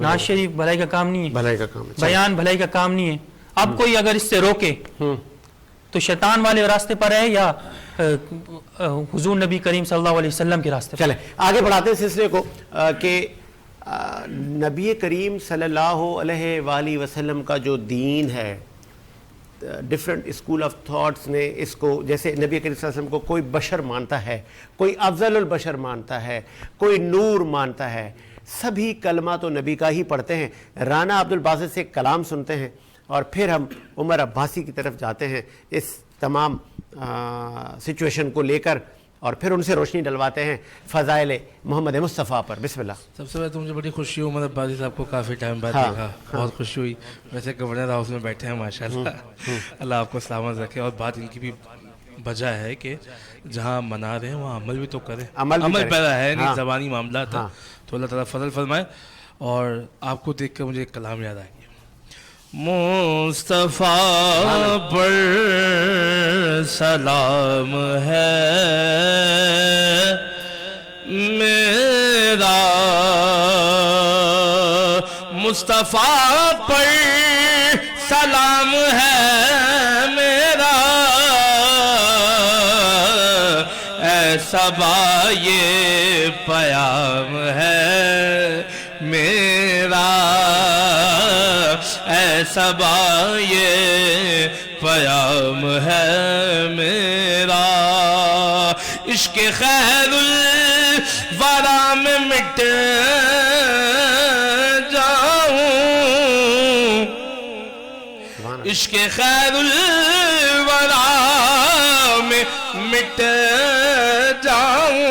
نعت شریف بھلائی کا کام نہیں ہے، بیان بھلائی کا کام نہیں ہے. اب کوئی اگر اس سے روکے تو شیطان والے راستے پر ہے یا حضور نبی کریم صلی اللہ علیہ وسلم کے راستے پر؟ چلیں آگے بڑھاتے ہیں سلسلے کو کہ نبی کریم صلی اللہ علیہ وآلہ وسلم کا جو دین ہے، ڈیفرنٹ اسکول آف تھاٹس نے اس کو، جیسے نبی کریم صلی اللہ علیہ وسلم کو کوئی بشر مانتا ہے، کوئی افضل البشر مانتا ہے، کوئی نور مانتا ہے، سبھی کلمہ تو نبی کا ہی پڑھتے ہیں. رانا عبد الباسط سے کلام سنتے ہیں اور پھر ہم عمر عباسی کی طرف جاتے ہیں اس تمام سچویشن کو لے کر، اور پھر ان سے روشنی ڈلواتے ہیں فضائل محمد مصطفیٰ پر. بسم اللہ. سب سے پہلے تو مجھے بڑی خوشی ہوئی عمر عباسی صاحب کو کافی ٹائم بعد دیکھا، بہت خوشی ہوئی. ویسے گورنر ہاؤس میں بیٹھے ہیں ماشاءاللہ، اللہ آپ کو سلامت رکھے. اور بات ان کی بھی وجہ ہے کہ جہاں منا رہے ہیں وہاں عمل بھی تو کریں، عمل پیدا ہے نہیں زبانی معاملہ تھا، تو اللہ تعالیٰ فضل فرمائے. اور آپ کو دیکھ کر مجھے ایک کلام یاد آ گیا، مصطفیٰ پر سلام ہے میرا، مصطفیٰ پر سلام ہے میرا، اے صبا یہ پیام ہے میرا، اے صبا یہ پیام ہے میرا، عشق خیر الورا میں مٹ جاؤں، عشق خیر الورا میں مٹ جاؤں،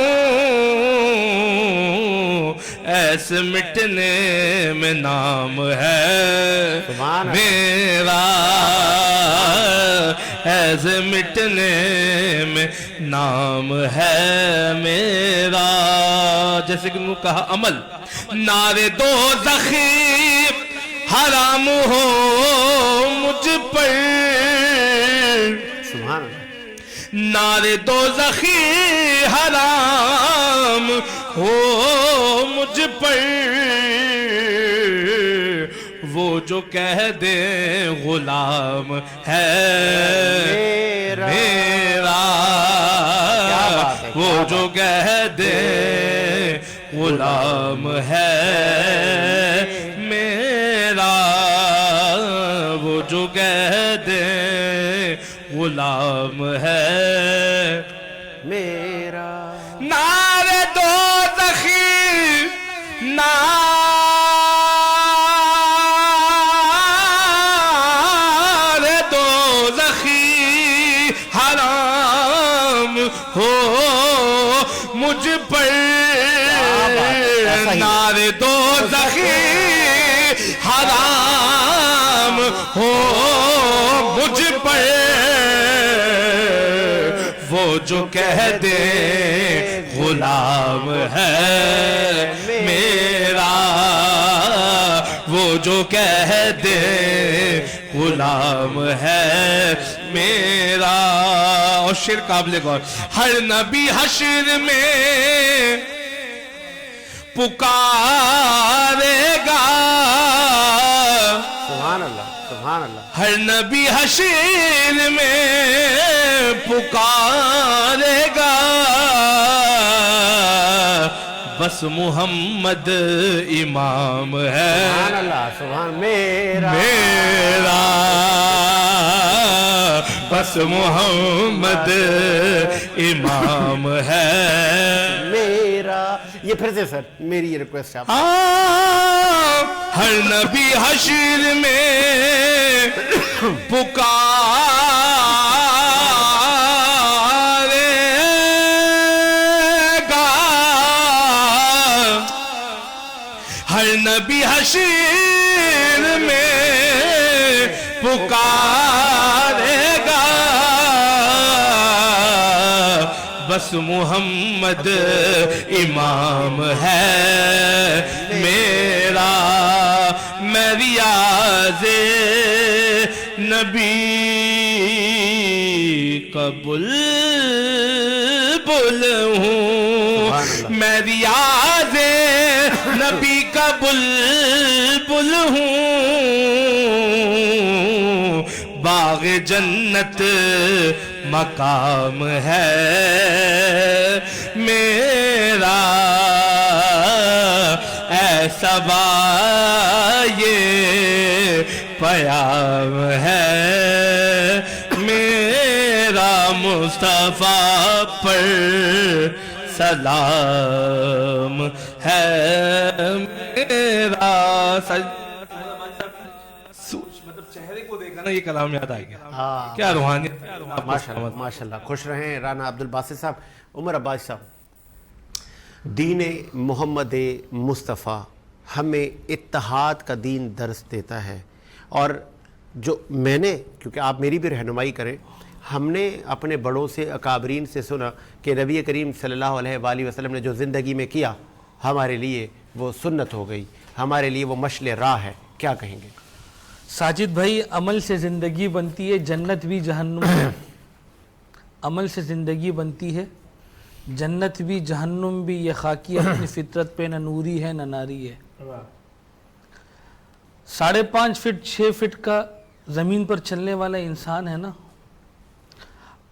ایسے مٹنے میں نام ہے میرا، ایسے مٹنے میں نام ہے میرا. جیسے کہ انہوں نے کہا عمل، نعرے دوزخ حرام ہو مجھ پر، نعرے دوزخ حرام ہو مجھ پر، وہ جو کہہ دے غلام ہے میرا، وہ جو کہہ دے غلام ہے میرا، وہ جو کہہ دے غلام ہے میرا. نعرے دوزخ، نعرے دوزخ حرام ہو مجھ پر، نعرے دوزخ حرام ہو مجھ پر وہ جو کہہ دے غلام ہے میرا، وہ جو کہہ دے غلام ہے میرا. اور شعر قابل غور. ہر نبی حشر میں پکارے گا، سبحان اللہ سبحان اللہ. ہر نبی حشر میں پکارے گا، بس محمد امام ہے سبحان اللہ سبحان میرا بس محمد امام ہے میرا. یہ پھر سے سر میری یہ ریکویسٹ ہے. ہر نبی حشر میں پکارے گا، ہر نبی حشر میں پکارے گا، بس محمد امام ہے میرا. میں ریاض نبی کا بلبل ہوں، میں ریاض نبی کا بلبل ہوں، باغ جنت مقام ہے میرا، ایسا یہ پیام ہے میرا، مصطفیٰ پر سلام ہے میرا. مطلب چہرے کو دیکھا نا یہ کلام یاد آ گیا. کیا روحانیت. ماشاء اللہ. خوش رہیں رانا عبدالباسط صاحب. عمر عباس صاحب، دین محمد مصطفیٰ ہمیں اتحاد کا دین درس دیتا ہے، اور جو میں نے، کیونکہ آپ میری بھی رہنمائی کریں، ہم نے اپنے بڑوں سے اکابرین سے سنا کہ نبی کریم صلی اللہ علیہ وآلہ وسلم نے جو زندگی میں کیا ہمارے لیے وہ سنت ہو گئی، ہمارے لیے وہ مشعل راہ ہے. کیا کہیں گے؟ ساجد بھائی، عمل سے زندگی بنتی ہے، جنت بھی جہنم بھی. عمل سے زندگی بنتی ہے، جنت بھی جہنم بھی. یہ خاکی اپنی فطرت پہ نہ نوری ہے نہ ناری ہے. 5.5 فٹ 6 فٹ کا زمین پر چلنے والا انسان ہے نا،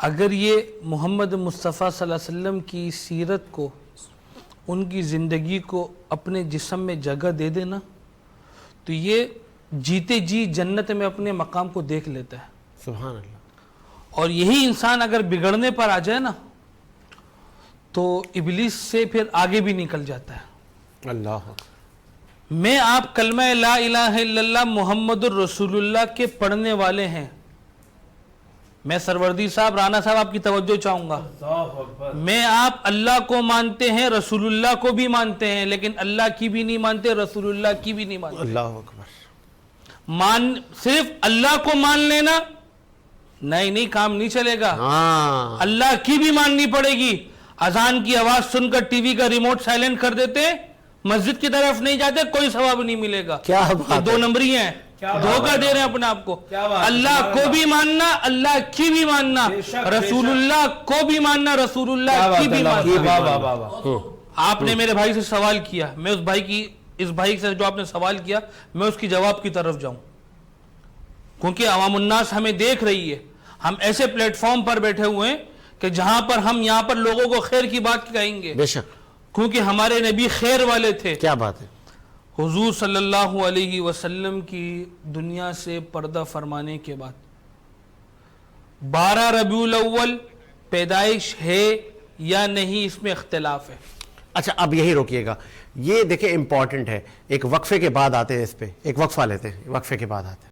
اگر یہ محمد مصطفیٰ صلی اللہ علیہ وسلم کی سیرت کو، ان کی زندگی کو اپنے جسم میں جگہ دے دینا تو یہ جیتے جی جنت میں اپنے مقام کو دیکھ لیتا ہے. سبحان اللہ. اور یہی انسان اگر بگڑنے پر آ جائے نا تو ابلیس سے پھر آگے بھی نکل جاتا ہے. اللہ. میں آپ کلمہ لا الہ الا اللہ محمد الرسول اللہ کے پڑھنے والے ہیں. میں سروردی صاحب، رانا صاحب آپ کی توجہ چاہوں گا. میں آپ اللہ کو مانتے ہیں، رسول اللہ کو بھی مانتے ہیں، لیکن اللہ کی بھی نہیں مانتے، رسول اللہ کی بھی نہیں مانتے. اللہ اکبر. صرف اللہ کو مان لینا نہیں کام نہیں چلے گا. اللہ کی بھی ماننی پڑے گی. اذان کی آواز سن کر ٹی وی کا ریموٹ سائلنٹ کر دیتے، مسجد کی طرف نہیں جاتے، کوئی ثواب نہیں ملے گا. کیا بات ہے. 2 نمبری ہیں، دھوکہ دے رہے ہیں اپنے آپ کو. اللہ کو بھی ماننا، اللہ کی بھی ماننا، رسول اللہ کو بھی ماننا، رسول اللہ کی بھی ماننا. آپ نے میرے بھائی سے سوال کیا، میں اس بھائی سے جو آپ نے سوال کیا میں اس کی جواب کی طرف جاؤں، کیونکہ عوام الناس ہمیں دیکھ رہی ہے. ہم ایسے پلیٹ فارم پر بیٹھے ہوئے ہیں کہ جہاں پر ہم یہاں پر لوگوں کو خیر کی بات کہیں گے، بے شک، کیونکہ ہمارے نبی خیر والے تھے. کیا بات ہے. حضور صلی اللہ علیہ وسلم کی دنیا سے پردہ فرمانے کے بعد 12 ربیع الاول پیدائش ہے یا نہیں، اس میں اختلاف ہے. اچھا اب یہی روکیے گا، یہ دیکھیں امپورٹنٹ ہے. ایک وقفے کے بعد آتے ہیں اس پہ، ایک وقفہ لیتے ہیں، وقفے کے بعد آتے ہیں.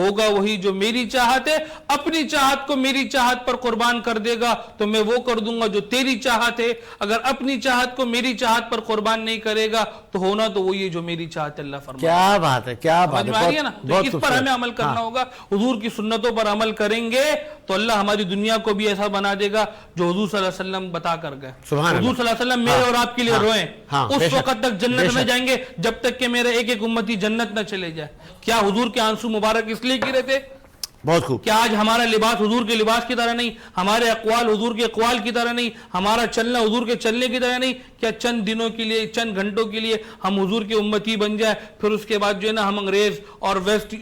ہوگا وہی جو میری چاہت ہے. اپنی چاہت کو میری چاہت پر قربان کر دے گا تو میں وہ کر دوں گا جو تیری چاہت ہے. اگر اپنی چاہت کو میری چاہت پر قربان نہیں کرے گا تو ہونا تو وہی ہے جو میری چاہت ہے. اللہ فرمائے. کیا بات ہے، کیا بات ہے. نا تو اس پر ہمیں عمل کرنا ہوگا. حضور کی سنتوں پر عمل کریں گے تو اللہ ہماری دنیا کو بھی ایسا بنا دے گا جو حضور صلی اللہ علیہ وسلم بتا کر گئے. حضور صلی اللہ علیہ وسلم میرے اور آپ کے لیے روئیں. اس وقت تک جنت میں جائیں گے جب تک کہ میرے ایک ایک امتی جنت نہ چلے جائے. کیا حضور کے آنسو مبارک اس لیے گرے تھے؟ بہت خوب. کیا آج ہمارا لباس حضور کے لباس کی طرح نہیں، ہمارے اقوال حضور کے اقوال کی طرح نہیں، ہمارا چلنا حضور کے چلنے کی طرح نہیں؟ کیا چند دنوں کے لیے، چند گھنٹوں کے لیے ہم حضور کے امتی بن جائے پھر اس کے بعد جو ہے نا ہم انگریز اور ویسٹ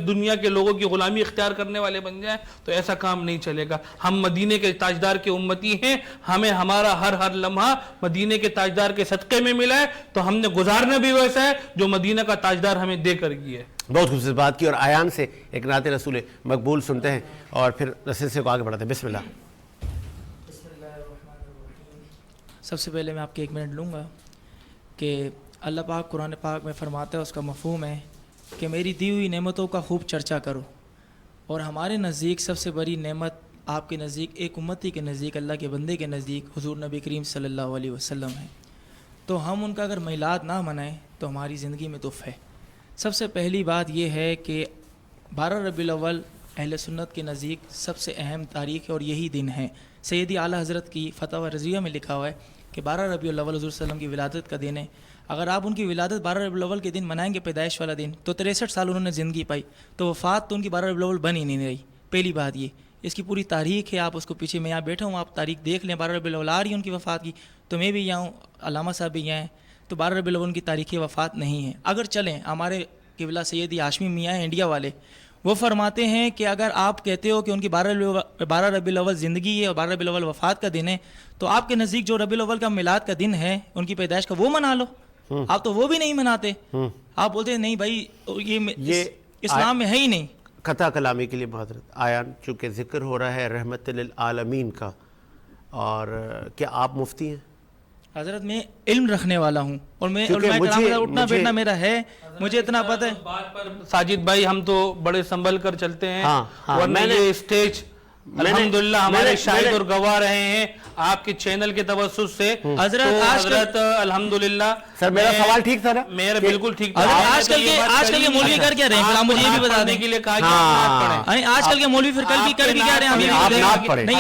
دنیا کے لوگوں کی غلامی اختیار کرنے والے بن جائیں؟ تو ایسا کام نہیں چلے گا. ہم مدینے کے تاجدار کے امتی ہیں. ہمیں ہمارا ہر لمحہ مدینے کے تاجدار کے صدقے میں ملا ہے تو ہم نے گزارنا بھی ویسا ہے جو مدینہ کا تاجدار ہمیں دے کر گیا ہے. بہت خوبصورت بات کی. اور آیان سے ایک نعت رسول مقبول سنتے ہیں اور پھر سلسلے کو آگے بڑھاتے ہیں. بسم اللہ. سب سے پہلے میں آپ کے 1 منٹ لوں گا کہ اللہ پاک قرآن پاک میں فرماتا ہے، اس کا مفہوم ہے کہ میری دی ہوئی نعمتوں کا خوب چرچا کرو. اور ہمارے نزدیک سب سے بڑی نعمت آپ کے نزدیک، ایک امتی کے نزدیک، اللہ کے بندے کے نزدیک حضور نبی کریم صلی اللہ علیہ وسلم ہے. تو ہم ان کا اگر میلاد نہ منائیں تو ہماری زندگی میں دف ہے. سب سے پہلی بات یہ ہے کہ 12 ربیع الاول اہل سنت کے نزدیک سب سے اہم تاریخ ہے اور یہی دن ہے. سیدی اعلیٰ حضرت کی فتاوی رضویہ میں لکھا ہوا ہے کہ 12 ربیع الاول حضور صلی اللہ علیہ وسلم کی ولادت کا دن ہے. اگر آپ ان کی ولادت 12 ربیع الاول کے دن منائیں گے، پیدائش والا دن، تو 63 سال انہوں نے زندگی پائی، تو وفات تو ان کی 12 ربیع الاول بن ہی نہیں رہی. پہلی بات یہ، اس کی پوری تاریخ ہے. آپ اس کو پیچھے، میں یہاں بیٹھا ہوں، آپ تاریخ دیکھ لیں. 12 ربیع الاول آ رہی ہے ان کی وفات کی، تو میں بھی یہاں ہوں، علامہ صاحب بھی یہاں ہیں. تو 12 ربیع الاول کی تاریخ وفات نہیں ہے. اگر چلیں ہمارے قبلہ سیدی ہاشمی میاں ہیں انڈیا والے، وہ فرماتے ہیں کہ اگر آپ کہتے ہو کہ ان کی 12 ربیع الاول زندگی ہے اور 12 ربیع الاول وفات کا دن ہے، تو آپ کے نزدیک جو ربیع الاول کا میلاد کا دن ہے ان کی پیدائش کا، وہ منا لو. آپ تو وہ بھی نہیں مناتے. آپ بولتے ہیں نہیں بھائی یہ اسلام میں ہے ہی نہیں. قطع کلامی کے لیے معذرت. آیان چونکہ ذکر ہو رہا ہے رحمت للعالمین کا، اور کیا آپ مفتی ہیں؟ حضرت میں علم رکھنے والا ہوں اور میں اٹھنا بیٹھنا میرا ہے، مجھے اتنا پتہ ہے. بات پر ساجد بھائی ہم تو بڑے سنبھل کر چلتے ہیں، ورنہ یہ اسٹیج الحمدللہ ہمارے شاہد اور گواہ رہے ہیں آپ کے چینل کے توسط سے. حضرت الحمدللہ. سر میرا سوال ٹھیک تھا نا؟ میرا بالکل ٹھیک تھا. آج کل کے مولوی کر کیا رہے ہیں مجھے یہ بھی بتا دیں کے لیے کہا کہ آپ پڑھیں. آج کل کے مولوی پھر کل بھی کیا رہے ہیں؟ نہیں،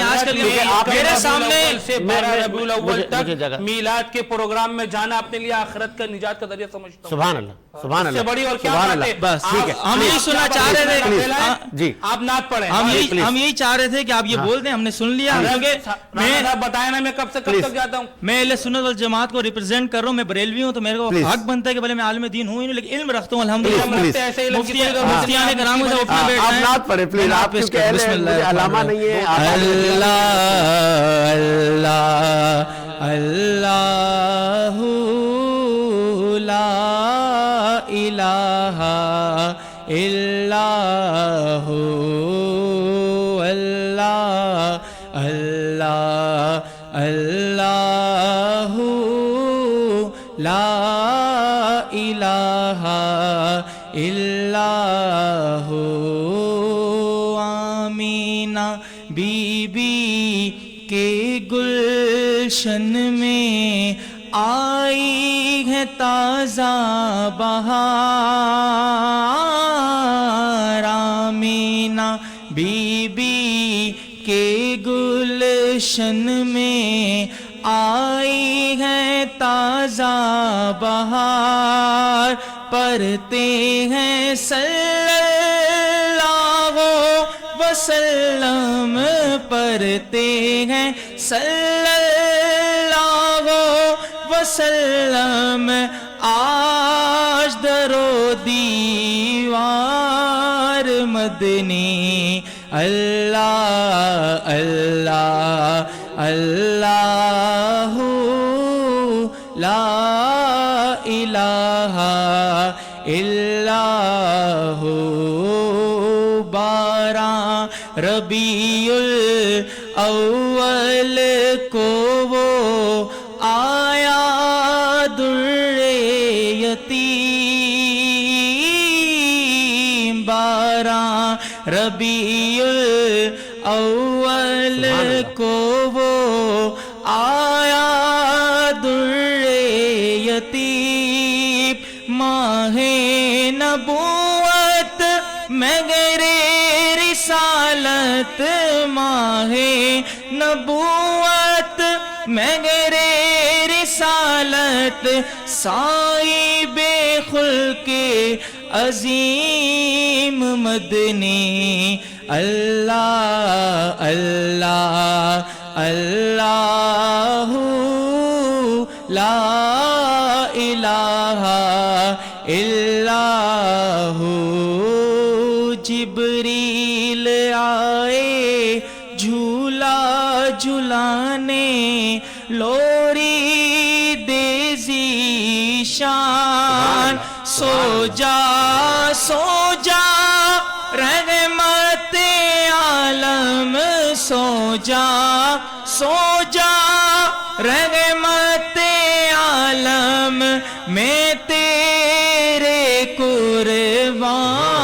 آج کل کے میرے سامنے 12 ربیع الاول تک میلاد کے پروگرام میں جانا اپنے لیے آخرت کا نجات کا ذریعہ سمجھتا ہوں. سبحان اللہ، سبحان اللہ، سے بڑی اور کیا سبحان بات ہے. اللہ. بس ٹھیک ہے، ہم یہی سننا چاہ رہے تھے. جی آپ نعت پڑھیں. ہم یہی چاہ رہے تھے کہ آپ یہ بول دیں، ہم نے سن لیا. میں بتایا نا میں کب سے کب تک جاتا ہوں. میں اہل سنت والجماعت کو ریپرزینٹ کر رہا ہوں. میں بریلوی ہوں تو میرے کو حق بنتا ہے کہ بھلے میں عالم دین ہوں ہی نہیں، لیکن علم رکھتا ہوں الحمدللہ. مفتیان کرام سے اٹھنا بیٹھنا ہے. آپ نعت پڑھیں پلیز. آپ کیونکہ اہل علامہ نہیں ہے. اللہ اللہ لا الہ الا اللہ اللہ اللہ لا الہ الا آمینہ بی بی کے گلشن میں آئی ہے تازہ بہار. آمینہ بی بی کے گلشن میں آئی ہے تازہ بہار. پڑھتے ہیں صلی اللہ وسلم، پڑھتے ہیں صلی اللہ وسلم. آج درو دیوار مدنی. اللہ اللہ اللہ لا الہ الا ہو. 12 ربیع الاول کو وہ آیا در یتیم. 12 ربیع الاول کو وہ آیا در یتیم ماہ نبوت مگر رسالت ماہ نبوت مگر رسالت صاحب خلق عظیم مدنی اللہ اللہ اللہ لا الہ الا ہو جبریل آئے جھولا جھلانے لوری دے ذیشان سو جا رحمت عالم سو جا رحمت عالم میں تیرے قربان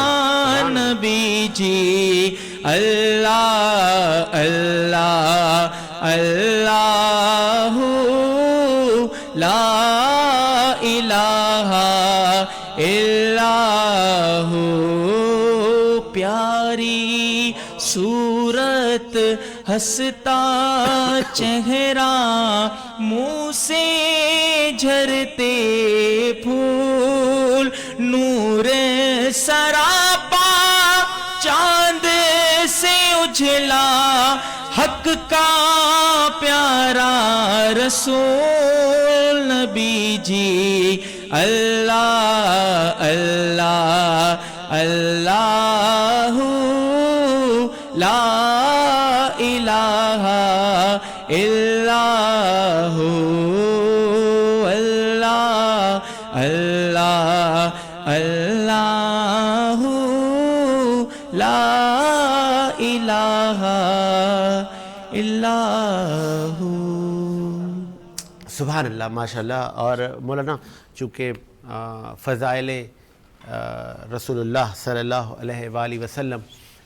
نبی جی اللہ اللہ اللہ لا الہ الا ہو پیاری صورت ہنستا چہرہ منہ سے جھرتے پھول نور سراپا چاند سے اجھلا حق کا پیارا رسول نبی جی اللہ اللہ اللہ لا الہ الا ہو اللہ اللہ اللہ لا الہ الا ہو. سبحان اللہ ماشاء اللہ. اور مولانا چونکہ فضائل رسول اللہ صلی اللہ علیہ وآلہ وسلم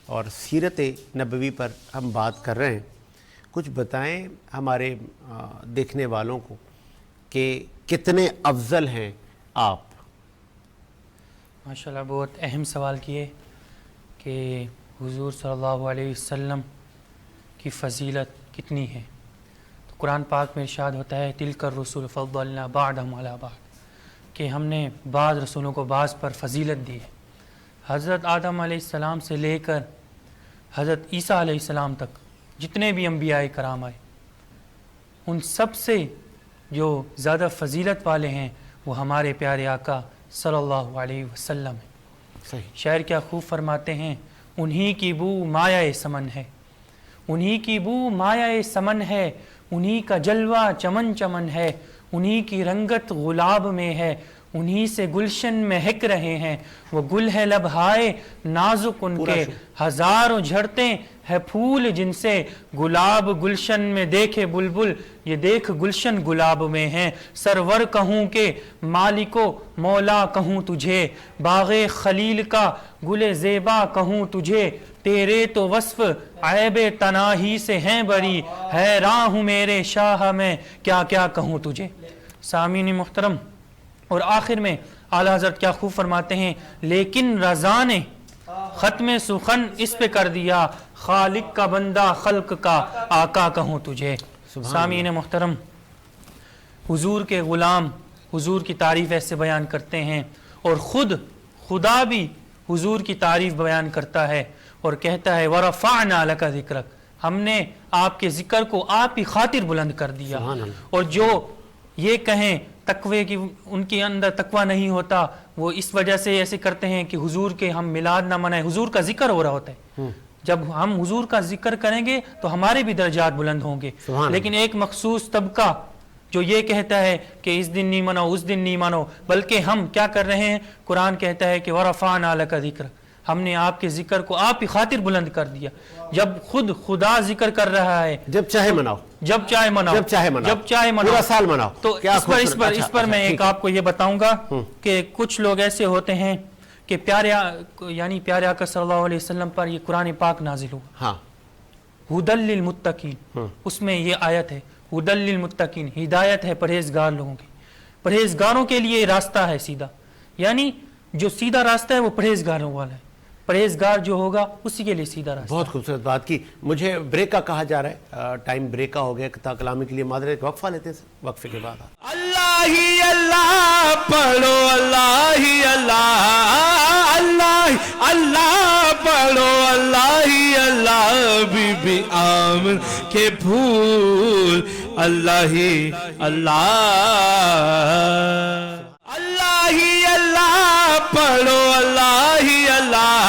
اور سیرت نبوی پر ہم بات کر رہے ہیں، کچھ بتائیں ہمارے دیکھنے والوں کو کہ کتنے افضل ہیں آپ؟ ماشاءاللہ بہت اہم سوال کیے کہ حضور صلی اللہ علیہ وسلم کی فضیلت کتنی ہے. تو قرآن پاک میں ارشاد ہوتا ہے تلک الرسل فضلنا بعضهم علی بعض، کہ ہم نے بعض رسولوں کو بعض پر فضیلت دی ہے. حضرت آدم علیہ السلام سے لے کر حضرت عیسیٰ علیہ السلام تک جتنے بھی انبیاء کرام آئے، ان سب سے جو زیادہ فضیلت والے ہیں وہ ہمارے پیارے آقا صلی اللہ علیہ وسلم ہیں. صحیح. شاعر کیا خوب فرماتے ہیں، انہی کی بو مایہ سمن ہے، انہی کی بو مایہ سمن ہے، انہی کا جلوہ چمن چمن ہے، انہی کی رنگت غلاب میں ہے، انہی سے گلشن مہک رہے ہیں. وہ گل ہے لبہائے نازک ان کے، ہزاروں جھڑتے ہے پھول جن سے گلاب گلشن میں دیکھے بلبل، یہ دیکھ گلشن گلاب میں ہیں. سرور کہوں کہ مالکو مولا کہوں تجھے، باغ خلیل کا گل زیبا کہوں تجھے، تیرے تو وصف عیب تناہی سے ہیں بری، حیراں ہوں میرے شاہ میں کیا کیا کہوں تجھے. سامعین محترم، اور آخر میں اعلیٰ حضرت کیا خوب فرماتے ہیں، لیکن رضا نے ختم سخن اس پہ کر دیا، خالق کا بندہ خلق کا آقا کہوں تجھے. سامعین محترم، حضور کے غلام حضور کی تعریف ایسے بیان کرتے ہیں، اور خود خدا بھی حضور کی تعریف بیان کرتا ہے اور کہتا ہے وَرَفَعْنَا لَكَ ذِكْرَكَ، ہم نے آپ کے ذکر کو آپ کی خاطر بلند کر دیا. اور جو یہ کہیں تقوی کی ان کے اندر تقوی نہیں ہوتا، وہ اس وجہ سے ایسے کرتے ہیں کہ حضور کے ہم میلاد نہ منائیں. حضور کا ذکر ہو رہا ہوتا ہے، جب ہم حضور کا ذکر کریں گے تو ہمارے بھی درجات بلند ہوں گے. لیکن ایک مخصوص طبقہ جو یہ کہتا ہے کہ اس دن نہیں مناؤ اس دن نہیں مانو، بلکہ ہم کیا کر رہے ہیں، قرآن کہتا ہے کہ وَرَفَعْنَا لَكَ ذِكْرَكَ، ہم نے آپ کے ذکر کو آپ کی خاطر بلند کر دیا. جب خود خدا ذکر کر رہا ہے، جب چاہے مناؤ، جب چاہے مناؤ، جب چاہے مناؤ، جب چاہے مناؤ، پورا سال مناؤ. تو اس پر میں ایک آپ کو یہ بتاؤں گا کہ کچھ لوگ ایسے ہوتے ہیں کہ یعنی پیارے آقا صلی اللہ علیہ وسلم پر یہ قرآن پاک نازل ہوا. ہاں ہدل للمتقین، اس میں یہ آیت ہے ہدل للمتقین، ہدایت ہے پرہیزگار لوگوں کی، پرہیزگاروں کے لیے راستہ ہے سیدھا. یعنی جو سیدھا راستہ ہے وہ پرہیزگاروں والا ہے، پرہیزگار جو ہوگا اسی کے لیے سیدھا راستہ. بہت خوبصورت بات کی. مجھے بریک کا کہا جا رہا ہے، ٹائم بریک کا ہو گیا. کلامی کے لیے معذرت، وقفہ لیتے ہیں، وقفے کے بعد اللہ ہی اللہ پڑھو، اللہ ہی اللہ، اللہ اللہ پڑھو، اللہ ہی اللہ، بی بی آمن کے پھول، اللہ ہی اللہ، اللہ ہی اللہ پڑھو، اللہ ہی اللہ،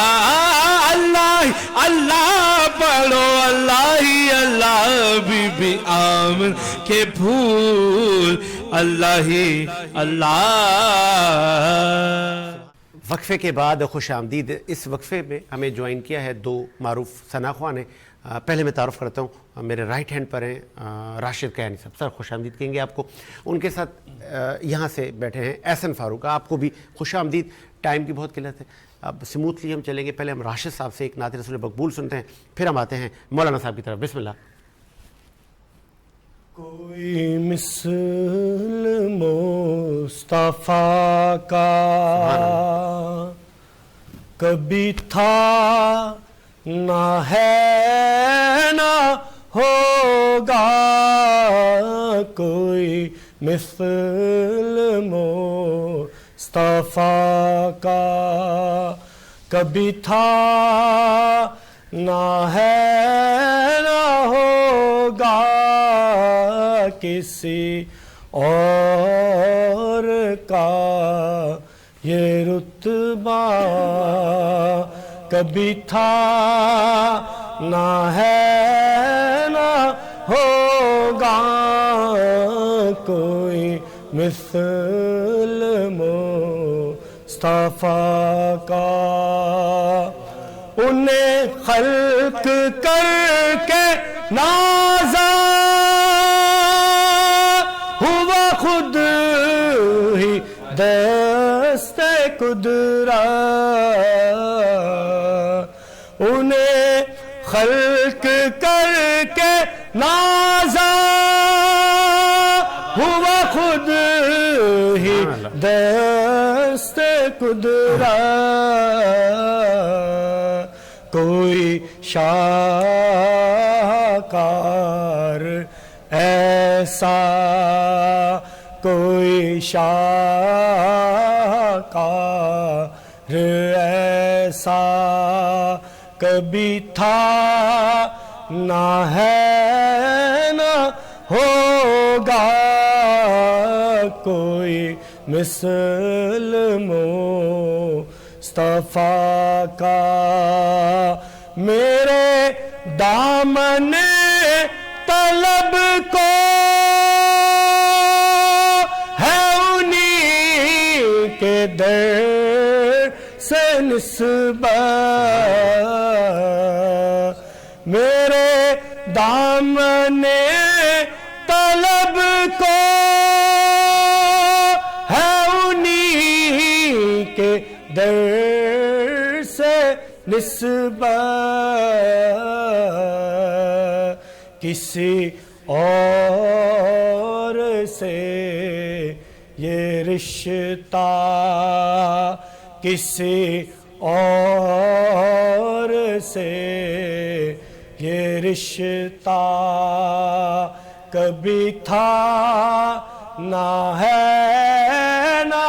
اللہ اللہ پڑھو، اللہ ہی اللہ، بی بی آمن کے پھول، اللہ ہی اللہ. وقفے کے بعد خوش آمدید. اس وقفے میں ہمیں جوائن کیا ہے دو معروف ثناخواں نے. پہلے میں تعارف کرتا ہوں، میرے رائٹ ہینڈ پر ہیں راشد کیانی صاحب. سر خوش آمدید کہیں گے آپ کو. ان کے ساتھ یہاں سے بیٹھے ہیں احسن فاروق. آپ کو بھی خوش آمدید. ٹائم کی بہت قلت ہے، اب سموتھلی ہم چلیں گے. پہلے ہم راشد صاحب سے ایک نعت رسول مقبول سنتے ہیں، پھر ہم آتے ہیں مولانا صاحب کی طرف. بسم اللہ. کوئی مثل مصطفیٰ کا کبھی تھا نہ ہے نہ ہوگا، کوئی مثل مصطفیٰ کا کبھی تھا نہ ہے نہ ہوگا، کسی اور کا یہ رتبہ کبھی تھا نہ ہے نہ ہوگا، کوئی مثل مصطفیٰ کا. انہیں خلق کر کے نازا ہوا، خود ہی دست قدرت. انہیں خلق کر کے نازا ہوا، خود ہی دست قدرت. کوئی شاہکار ایسا، کوئی شاہکار ایسا کبھی تھا نہ ہے نہ ہوگا، کوئی مثل مصطفیٰ کا. میرے دامن طلب کو ہے انہی کے در سے نسبت، میرے دامن طلب کو ہے انہی کے در سے نسبت. کسی اور سے یہ رشتہ، کسی اور سے یہ رشتہ کبھی تھا نہ ہے نہ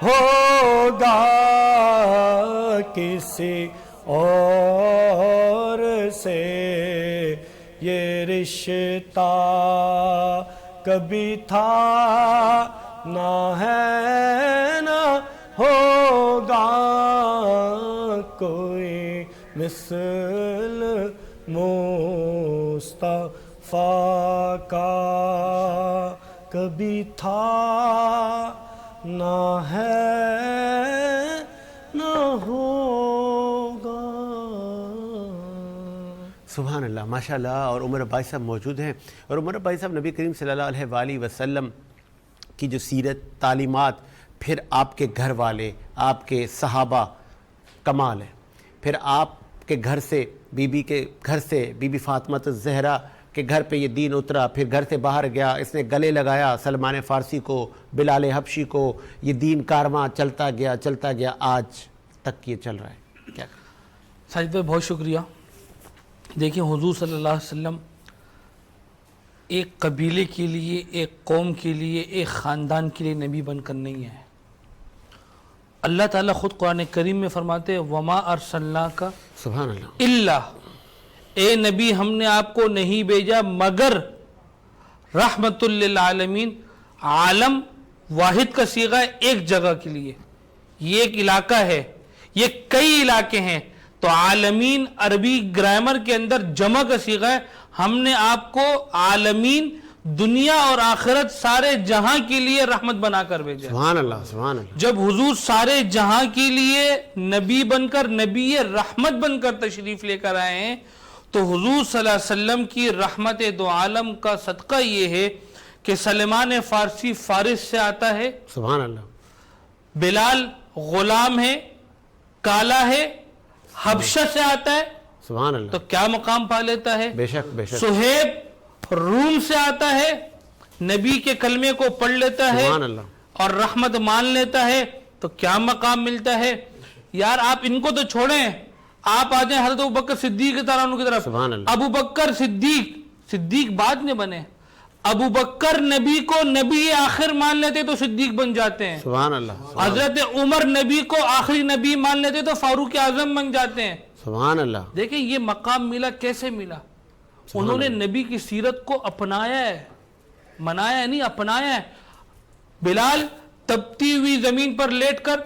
ہوگا، کسی اور سے یہ رشتہ کبھی تھا نہ ہے نہ ہوگا، کوئی مثل مصطفیٰ کا کبھی تھا نہ ہے نہ ہوگا. سبحان اللہ، ماشاء اللہ. اور عمر بھائی صاحب موجود ہیں، اور عمر بھائی صاحب نبی کریم صلی اللہ علیہ وآلہ وسلم کی جو سیرت، تعلیمات، پھر آپ کے گھر والے، آپ کے صحابہ، کمال ہے. پھر آپ کے گھر سے بی بی فاطمہ الزہرا کے گھر پہ یہ دین اترا, پھر گھر سے باہر گیا, اس نے گلے لگایا سلمان فارسی کو, بلال حبشی کو, یہ دین کارواں چلتا گیا آج تک یہ چل رہا ہے. کیا ساجد بھائی بہت شکریہ. دیکھیں حضور صلی اللہ علیہ وسلم ایک قبیلے کے لیے, ایک قوم کے لیے, ایک خاندان کے لیے نبی بن کر نہیں ہے. اللہ تعالیٰ خود قرآن کریم میں فرماتے ہیں وَمَا أَرْسَلْنَاكَ سبحان اللہ الا, اے نبی ہم نے آپ کو نہیں بھیجا مگر رحمت للعالمین. عالم واحد کا صیغہ ہے ایک جگہ کے لیے, یہ ایک علاقہ ہے, یہ کئی علاقے ہیں, تو عالمین عربی گرامر کے اندر جمع کا صیغہ ہے. ہم نے آپ کو عالمین دنیا اور آخرت سارے جہاں کے لیے رحمت بنا کر بھیجا. سبحان اللہ سبحان اللہ. جب حضور سارے جہاں کے لیے نبی بن کر, نبی رحمت بن کر تشریف لے کر آئے ہیں, تو حضور صلی اللہ علیہ وسلم کی رحمت دو عالم کا صدقہ یہ ہے کہ سلمان فارسی فارس سے آتا ہے, سبحان اللہ. بلال غلام ہے, کالا ہے, حبشہ سے آتا ہے, سبحان اللہ. تو کیا مقام پا لیتا ہے. بے شک بے شک. صہیب روم سے آتا ہے, نبی کے کلمے کو پڑھ لیتا ہے سبحان اللہ. اور رحمت مان لیتا ہے, تو کیا مقام ملتا ہے. یار آپ ان کو تو چھوڑیں, آپ آ جائیں حضرت ابوبکر صدیق کی طرف. سبحان اللہ. ابوبکر صدیق بعد میں بنے. ابوبکر نبی کو نبی آخر مان لیتے تو صدیق بن جاتے ہیں. سبحان اللہ. حضرت عمر نبی کو آخری نبی مان لیتے تو فاروق اعظم بن جاتے ہیں. سبحان اللہ. دیکھیں یہ مقام ملا کیسے ملا. انہوں نے نبی کی سیرت کو اپنایا ہے, منایا نہیں, اپنایا ہے. بلال تپتی ہوئی زمین پر لیٹ کر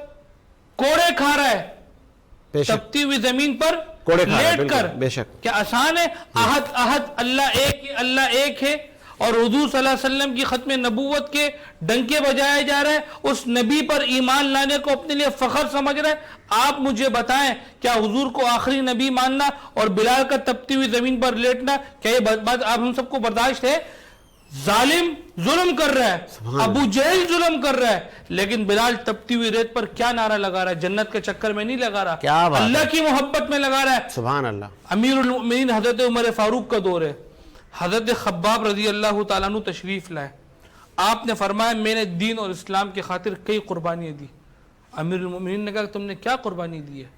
کوڑے کھا رہا ہے, تپتی ہوئی زمین پر لیٹ کر. بے شک. کیا آسان ہے. احد اللہ ایک ہے, اللہ ایک ہے, اور حضور صلی اللہ علیہ وسلم کی ختم نبوت کے ڈنکے بجائے جا رہا ہے, اس نبی پر ایمان لانے کو اپنے لیے فخر سمجھ رہا ہے. آپ مجھے بتائیں کیا حضور کو آخری نبی ماننا اور بلال کا تپتی ہوئی زمین پر لیٹنا, کیا یہ بات آپ ہم سب کو برداشت ہے؟ ظالم ظلم کر رہا ہے, ابو جہل ظلم کر رہا ہے, لیکن بلال تپتی ہوئی ریت پر کیا نعرہ لگا رہا ہے؟ جنت کے چکر میں نہیں لگا رہا, اللہ کی محبت میں لگا رہا ہے. سبحان اللہ. امیر المؤمنین حضرت عمر فاروق کا دور ہے. حضرت خباب رضی اللہ تعالیٰ عنہ تشریف لائے. آپ نے فرمایا میں نے دین اور اسلام کی خاطر کئی قربانیاں دی. امیر المؤمنین نے کہا کہ تم نے کیا قربانی دی ہے؟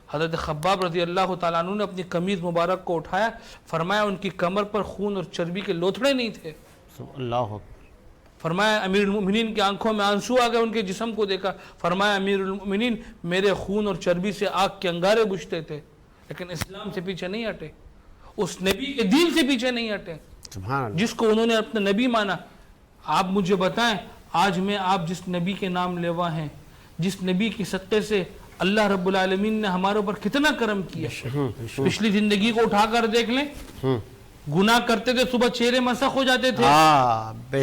حضرت خباب رضی اللہ تعالیٰ عنہ نے اپنی قمیض مبارک کو اٹھایا, فرمایا ان کی کمر پر خون اور چربی کے لوتھڑے نہیں تھے. اللہ. فرمایا امیر المؤمنین کی آنکھوں میں آنسو آ گئے ان کے جسم کو دیکھا. فرمایا امیر المؤمنین میرے خون اور چربی سے آگ کے انگارے بجھتے تھے, لیکن اسلام سے پیچھے نہیں ہٹے, اس نبی کے دین سے پیچھے نہیں ہٹے جس کو انہوں نے اپنا نبی مانا. آپ مجھے بتائیں آج میں آپ جس نبی کے نام لیوا ہیں, جس نبی کی صدقے سے اللہ رب العالمین نے ہمارے اوپر کتنا کرم کیا. پچھلی زندگی کو اٹھا کر دیکھ لیں, گناہ کرتے تھے صبح چہرے مسخ ہو جاتے تھے,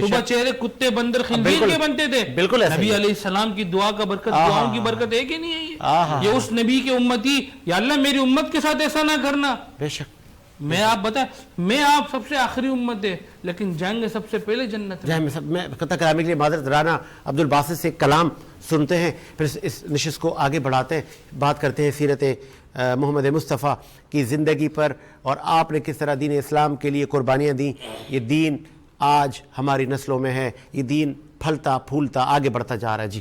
صبح چہرے کتے بندر خنزیر کے بنتے تھے. نبی علیہ السلام کی دعا کا برکت, دعاؤں کی برکت ہے کہ نہیں ہے؟ یہ اس نبی کے امتی, یا اللہ میری امت کے ساتھ ایسا نہ کرنا. بے شک. میں آپ بتائیں, میں آپ سب سے آخری امت ہے, لیکن جائیں گے سب سے پہلے جنت. میں قطع کرامی کے لیے معذرت, رانا عبد الباسط سے کلام سنتے ہیں, پھر اس نشست کو آگے بڑھاتے ہیں, بات کرتے ہیں سیرت محمد مصطفیٰ کی زندگی پر, اور آپ نے کس طرح دین اسلام کے لیے قربانیاں دیں. یہ دین آج ہماری نسلوں میں ہے, یہ دین پھلتا پھولتا آگے بڑھتا جا رہا ہے. جی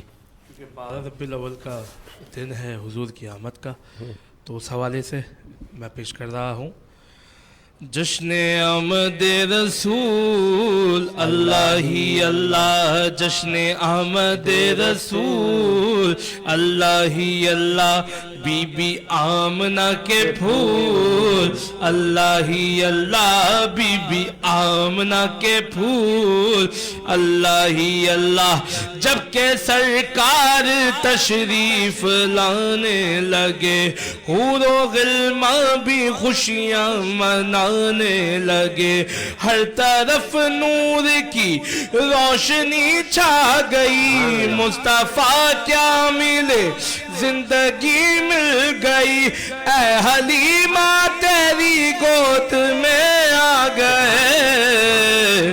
12 ربیع الاول کا دن ہے حضور کی آمد کا, تو اس حوالے سے میں پیش کر رہا ہوں. جشن آمد رسول اللہ ہی اللہ, جشن آمد رسول اللہ ہی اللہ, بی بی آمنہ کے پھول اللہ ہی اللہ, بی بی آمنہ کے پھول اللہ ہی اللہ. جب کہ سرکار تشریف لانے لگے, حور و غلمان بھی خوشیاں منانے لگے, ہر طرف نور کی روشنی چھا گئی, مصطفیٰ کیا ملے زندگی مل گئی, اے حلیمہ تیری گود میں آ گئے,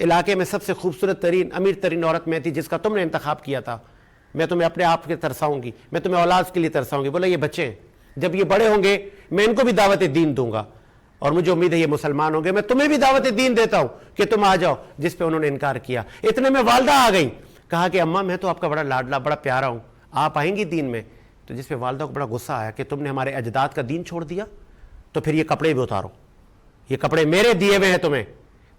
علاقے میں سب سے خوبصورت ترین امیر ترین عورت میں تھی جس کا تم نے انتخاب کیا تھا، میں تمہیں اپنے آپ کے ترساؤں گی، میں تمہیں اولاد کے لیے ترساؤں گی. بولا یہ بچے ہیں، جب یہ بڑے ہوں گے میں ان کو بھی دعوت دین دوں گا، اور مجھے امید ہے یہ مسلمان ہوں گے، میں تمہیں بھی دعوت دین دیتا ہوں کہ تم آ جاؤ. جس پہ انہوں نے انکار کیا. اتنے میں والدہ آ گئیں، کہا کہ اماں میں تو آپ کا بڑا لاڈلا بڑا پیارا ہوں، آپ آئیں گی دین میں؟ تو جس پہ والدہ کو بڑا غصہ آیا کہ تم نے ہمارے اجداد کا دین چھوڑ دیا، تو پھر یہ کپڑے بھی اتارو، یہ کپڑے میرے دیے ہوئے ہیں تمہیں.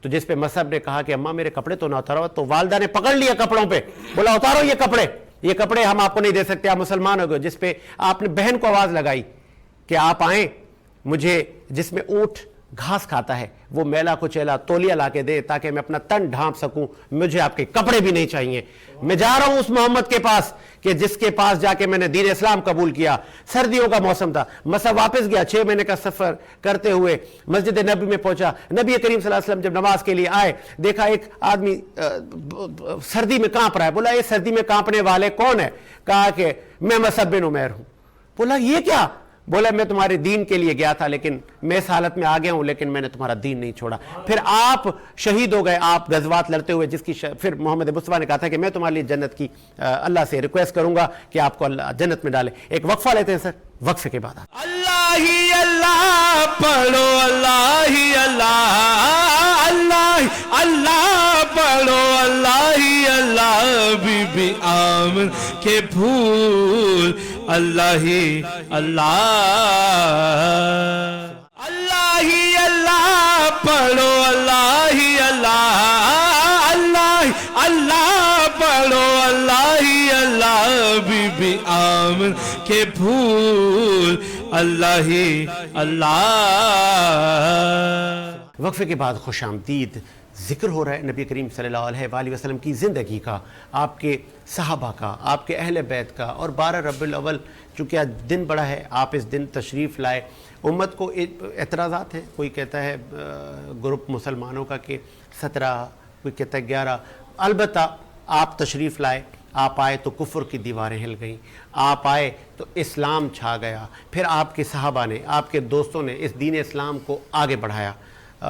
تو جس پہ مصعب نے کہا کہ اماں میرے کپڑے تو نہ اتارو، تو والدہ نے پکڑ لیا کپڑوں پہ، بولا اتارو یہ کپڑے ہم آپ کو نہیں دے سکتے، آپ مسلمان ہو گئے. جس پہ آپ نے بہن کو آواز لگائی کہ آپ آئیں، مجھے جس میں اونٹ گھاس کھاتا ہے وہ میلا کچیلا تولیہ لا کے دے تاکہ میں اپنا تن ڈھانپ سکوں، مجھے آپ کے کپڑے بھی نہیں چاہیے. میں جا رہا ہوں اس محمد کے پاس کہ جس کے پاس جا کے میں نے دین اسلام قبول کیا. سردیوں کا موسم تھا. مصعب واپس گیا 6 مہینے کا سفر کرتے ہوئے مسجد نبی میں پہنچا. نبی کریم صلی اللہ علیہ وسلم جب نماز کے لیے آئے، دیکھا ایک آدمی سردی میں کانپ رہا ہے. بولا یہ سردی میں کانپنے والے کون ہے؟ کہا کہ میں مصعب بن عمیر ہوں. بولا یہ کیا؟ بولا میں تمہارے دین کے لیے گیا تھا لیکن میں اس حالت میں آ گیا ہوں، لیکن میں نے تمہارا دین نہیں چھوڑا. پھر آپ شہید ہو گئے، آپ غزوات لڑتے ہوئے، جس کی پھر محمد مصطفیٰ نے کہا تھا کہ میں تمہارے لیے جنت کی اللہ سے ریکویسٹ کروں گا کہ آپ کو اللہ جنت میں ڈالے. ایک وقفہ لیتے ہیں سر، وقفے کے بعد اللہ ہی اللہ پڑھو، اللہ ہی اللہ، اللہ اللہ پڑھو، اللہ ہی اللہ. بی بی آمن کے پھول، اللہ ہی اللہ، اللہ ہی اللہ پڑھو، اللہ ہی اللہ، اللہ اللہ پڑھو، اللہ ہی اللہ. بی بی آمن کے پھول، اللہ ہی اللہ. وقفے کے بعد خوش آمدید. ذکر ہو رہا ہے نبی کریم صلی اللہ علیہ وآلہ وسلم کی زندگی کا، آپ کے صحابہ کا، آپ کے اہل بیت کا. اور 12 ربیع الاول چونکہ آج دن بڑا ہے، آپ اس دن تشریف لائے. امت کو اعتراضات ہیں، کوئی کہتا ہے گروپ مسلمانوں کا کہ 17، کوئی کہتا ہے 11. البتہ آپ تشریف لائے، آپ آئے تو کفر کی دیواریں ہل گئیں، آپ آئے تو اسلام چھا گیا. پھر آپ کے صحابہ نے، آپ کے دوستوں نے اس دین اسلام کو آگے بڑھایا.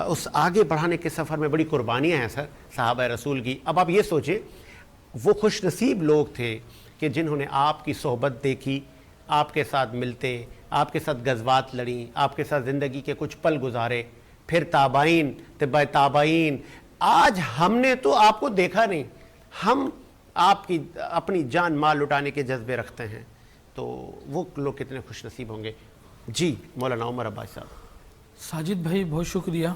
اس آگے بڑھانے کے سفر میں بڑی قربانیاں ہیں سر صحابہ رسول کی. اب آپ یہ سوچیں، وہ خوش نصیب لوگ تھے کہ جنہوں نے آپ کی صحبت دیکھی، آپ کے ساتھ ملتے، آپ کے ساتھ غزوات لڑیں، آپ کے ساتھ زندگی کے کچھ پل گزارے، پھر تابعین، تبع تابعین. آج ہم نے تو آپ کو دیکھا نہیں، ہم آپ کی اپنی جان مال لٹانے کے جذبے رکھتے ہیں، تو وہ لوگ کتنے خوش نصیب ہوں گے. جی مولانا عمر عباس صاحب. ساجد بھائی بہت شکریہ.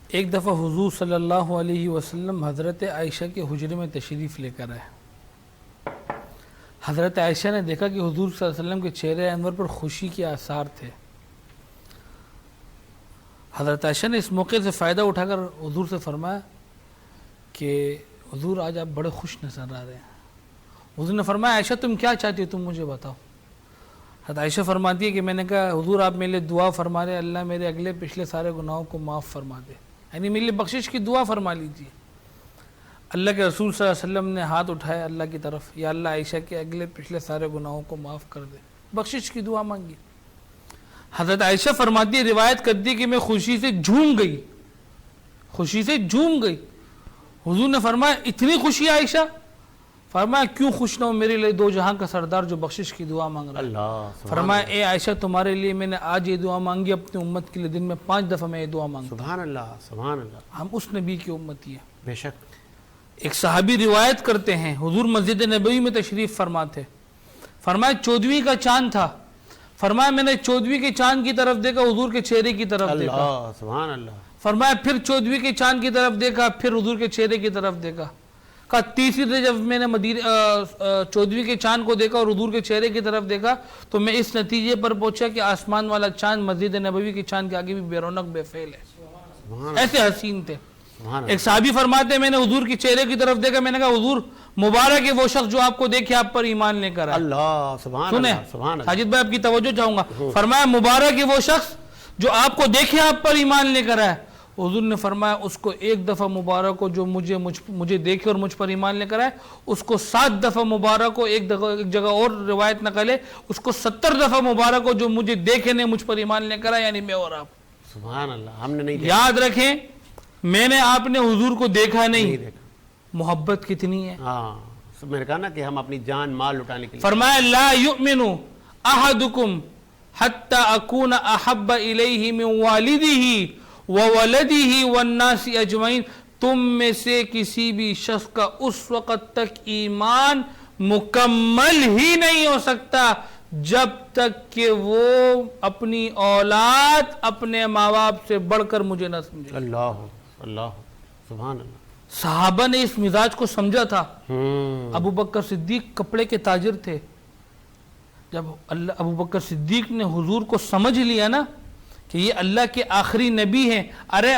ایک دفعہ حضور صلی اللہ علیہ وسلم حضرت عائشہ کے حجرے میں تشریف لے کر آئے. حضرت عائشہ نے دیکھا کہ حضور صلی اللہ علیہ وسلم کے چہرے انور پر خوشی کے آثار تھے. حضرت عائشہ نے اس موقع سے فائدہ اٹھا کر حضور سے فرمایا کہ حضور آج آپ بڑے خوش نظر آ رہے ہیں. حضور نے فرمایا عائشہ تم کیا چاہتی ہو، تم مجھے بتاؤ. حضرت عائشہ فرماتی ہے کہ میں نے کہا حضور آپ میرے لیے دعا فرما رہے، اللہ میرے اگلے پچھلے سارے گناہوں کو معاف فرما دے، یعنی میرے لیے بخشش کی دعا فرما لیجیے. اللہ کے رسول صلی اللہ علیہ وسلم نے ہاتھ اٹھایا اللہ کی طرف، یا اللہ عائشہ کے اگلے پچھلے سارے گناہوں کو معاف کر دے، بخشش کی دعا مانگی. حضرت عائشہ فرماتی ہے، روایت کرتی ہے کہ میں خوشی سے جھوم گئی، خوشی سے جھوم گئی. حضور نے فرمایا اتنی خوشی عائشہ؟ فرمایا کیوں خوش نہ ہو، میرے لیے دو جہاں کا سردار جو بخشش کی دعا مانگ رہا ہے. اللہ فرمایا اے عائشہ تمہارے لیے میں نے آج یہ دعا مانگی، اپنی امت کے لیے دن میں 5 دفعہ میں یہ دعا مانگتا ہوں. سبحان اللہ سبحان اللہ. ہم اس نبی کی امتی ہیں. بے شک. ایک صحابی روایت کرتے ہیں حضور مسجد نبوی میں تشریف فرما تھے. فرمایا 14ویں کا چاند تھا. فرمایا میں نے 14ویں کے چاند کی طرف دیکھا، حضور کے چہرے کی طرف دیکھا. اللہ سبحان اللہ. فرمایا پھر 14ویں کے چاند کی طرف دیکھا، پھر حضور کے چہرے کی طرف دیکھا. کہا تیسری دفعہ جب میں نے 14ویں کے چاند کو دیکھا اور حضور کے چہرے کی طرف دیکھا تو میں اس نتیجے پر پہنچا کہ آسمان والا چاند مسجد نبوی کے چاند کے آگے بھی بے رونق بے فعل ہے، ایسے حسین تھے. ایک صحابی فرماتے ہیں میں نے حضور کے چہرے کی طرف دیکھا، میں نے کہا حضور مبارک ہے وہ شخص جو آپ کو دیکھے آپ پر ایمان لے کر آئے. اللہ سبحان سنیں اللہ سبحان اللہ. ساجد بھائی آپ کی توجہ چاہوں گا. فرمایا مبارک ہے وہ شخص جو آپ کو دیکھے آپ پر ایمان لے کر آئے. حضور نے فرمایا اس کو ایک دفعہ مبارک ہو جو مجھے دیکھے اور مجھ پر ایمان لے کر آئے، اس کو 7 دفعہ مبارک ہو. ایک جگہ اور روایت نقل ہے اس کو 70 دفعہ مبارک ہو جو مجھے دیکھے نہیں مجھ پر ایمان لے کر آئے، یعنی میں اور آپ. سبحان اللہ. ہم نے نہیں یاد رکھیں میں نے آپ نے حضور کو دیکھا نہیں نہیں. دیکھا. محبت کتنی ہے. ہاں میں نے کہا نا کہ ہم اپنی جان مال لٹانے کے لیے. فرمایا لا یؤمن احدکم حتی اکون احب الیہ من والدہ وولدہ والناس اجمعین. تم میں سے کسی بھی شخص کا اس وقت تک ایمان مکمل ہی نہیں ہو سکتا جب تک کہ وہ اپنی اولاد اپنے ماں باپ سے بڑھ کر مجھے نہ سمجھے. اللہ اللہ سبحان اللہ. صحابہ نے اس مزاج کو سمجھا تھا. ابو بکر صدیق کپڑے کے تاجر تھے. جب ابو بکر صدیق نے حضور کو سمجھ لیا نا کہ یہ اللہ کے آخری نبی ہیں. ارے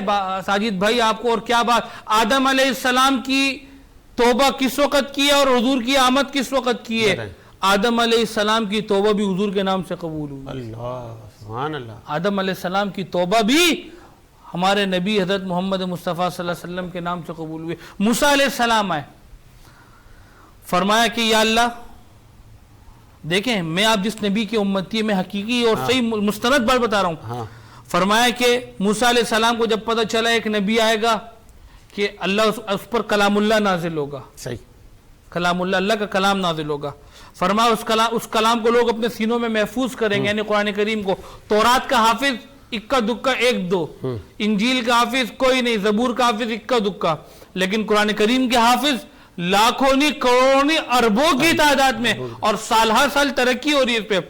ساجد بھائی آپ کو اور کیا بات, آدم علیہ السلام کی توبہ کس وقت کی ہے اور حضور کی آمد کس وقت کی ہے؟ آدم علیہ السلام کی توبہ بھی حضور کے نام سے قبول ہوئی. اللہ سبحان اللہ. آدم علیہ السلام کی توبہ بھی ہمارے نبی حضرت محمد مصطفیٰ صلی اللہ علیہ وسلم کے نام سے قبول ہوئے. موسیٰ علیہ السلام آئے, فرمایا کہ یا اللہ دیکھیں میں آپ جس نبی کی امتی میں حقیقی اور صحیح مستند بات بتا رہا ہوں. فرمایا کہ موسیٰ علیہ السلام کو جب پتہ چلا ایک نبی آئے گا کہ اللہ اس پر کلام اللہ نازل ہوگا, صحیح کلام اللہ, اللہ کا کلام نازل ہوگا. فرمایا اس کلام کو لوگ اپنے سینوں میں محفوظ کریں گے, یعنی قرآن کریم کو. تورات کا حافظ اکا دکا ایک دو, انجیل کا حافظ کوئی نہیں, زبور کا حافظ اکا دکا, لیکن قرآن کریم کے حافظ لاکھوں نہیں کروڑوں نہیں اربوں کی تعداد میں, اور سال ہر سال ترقی ہو رہی ہے اس پہ.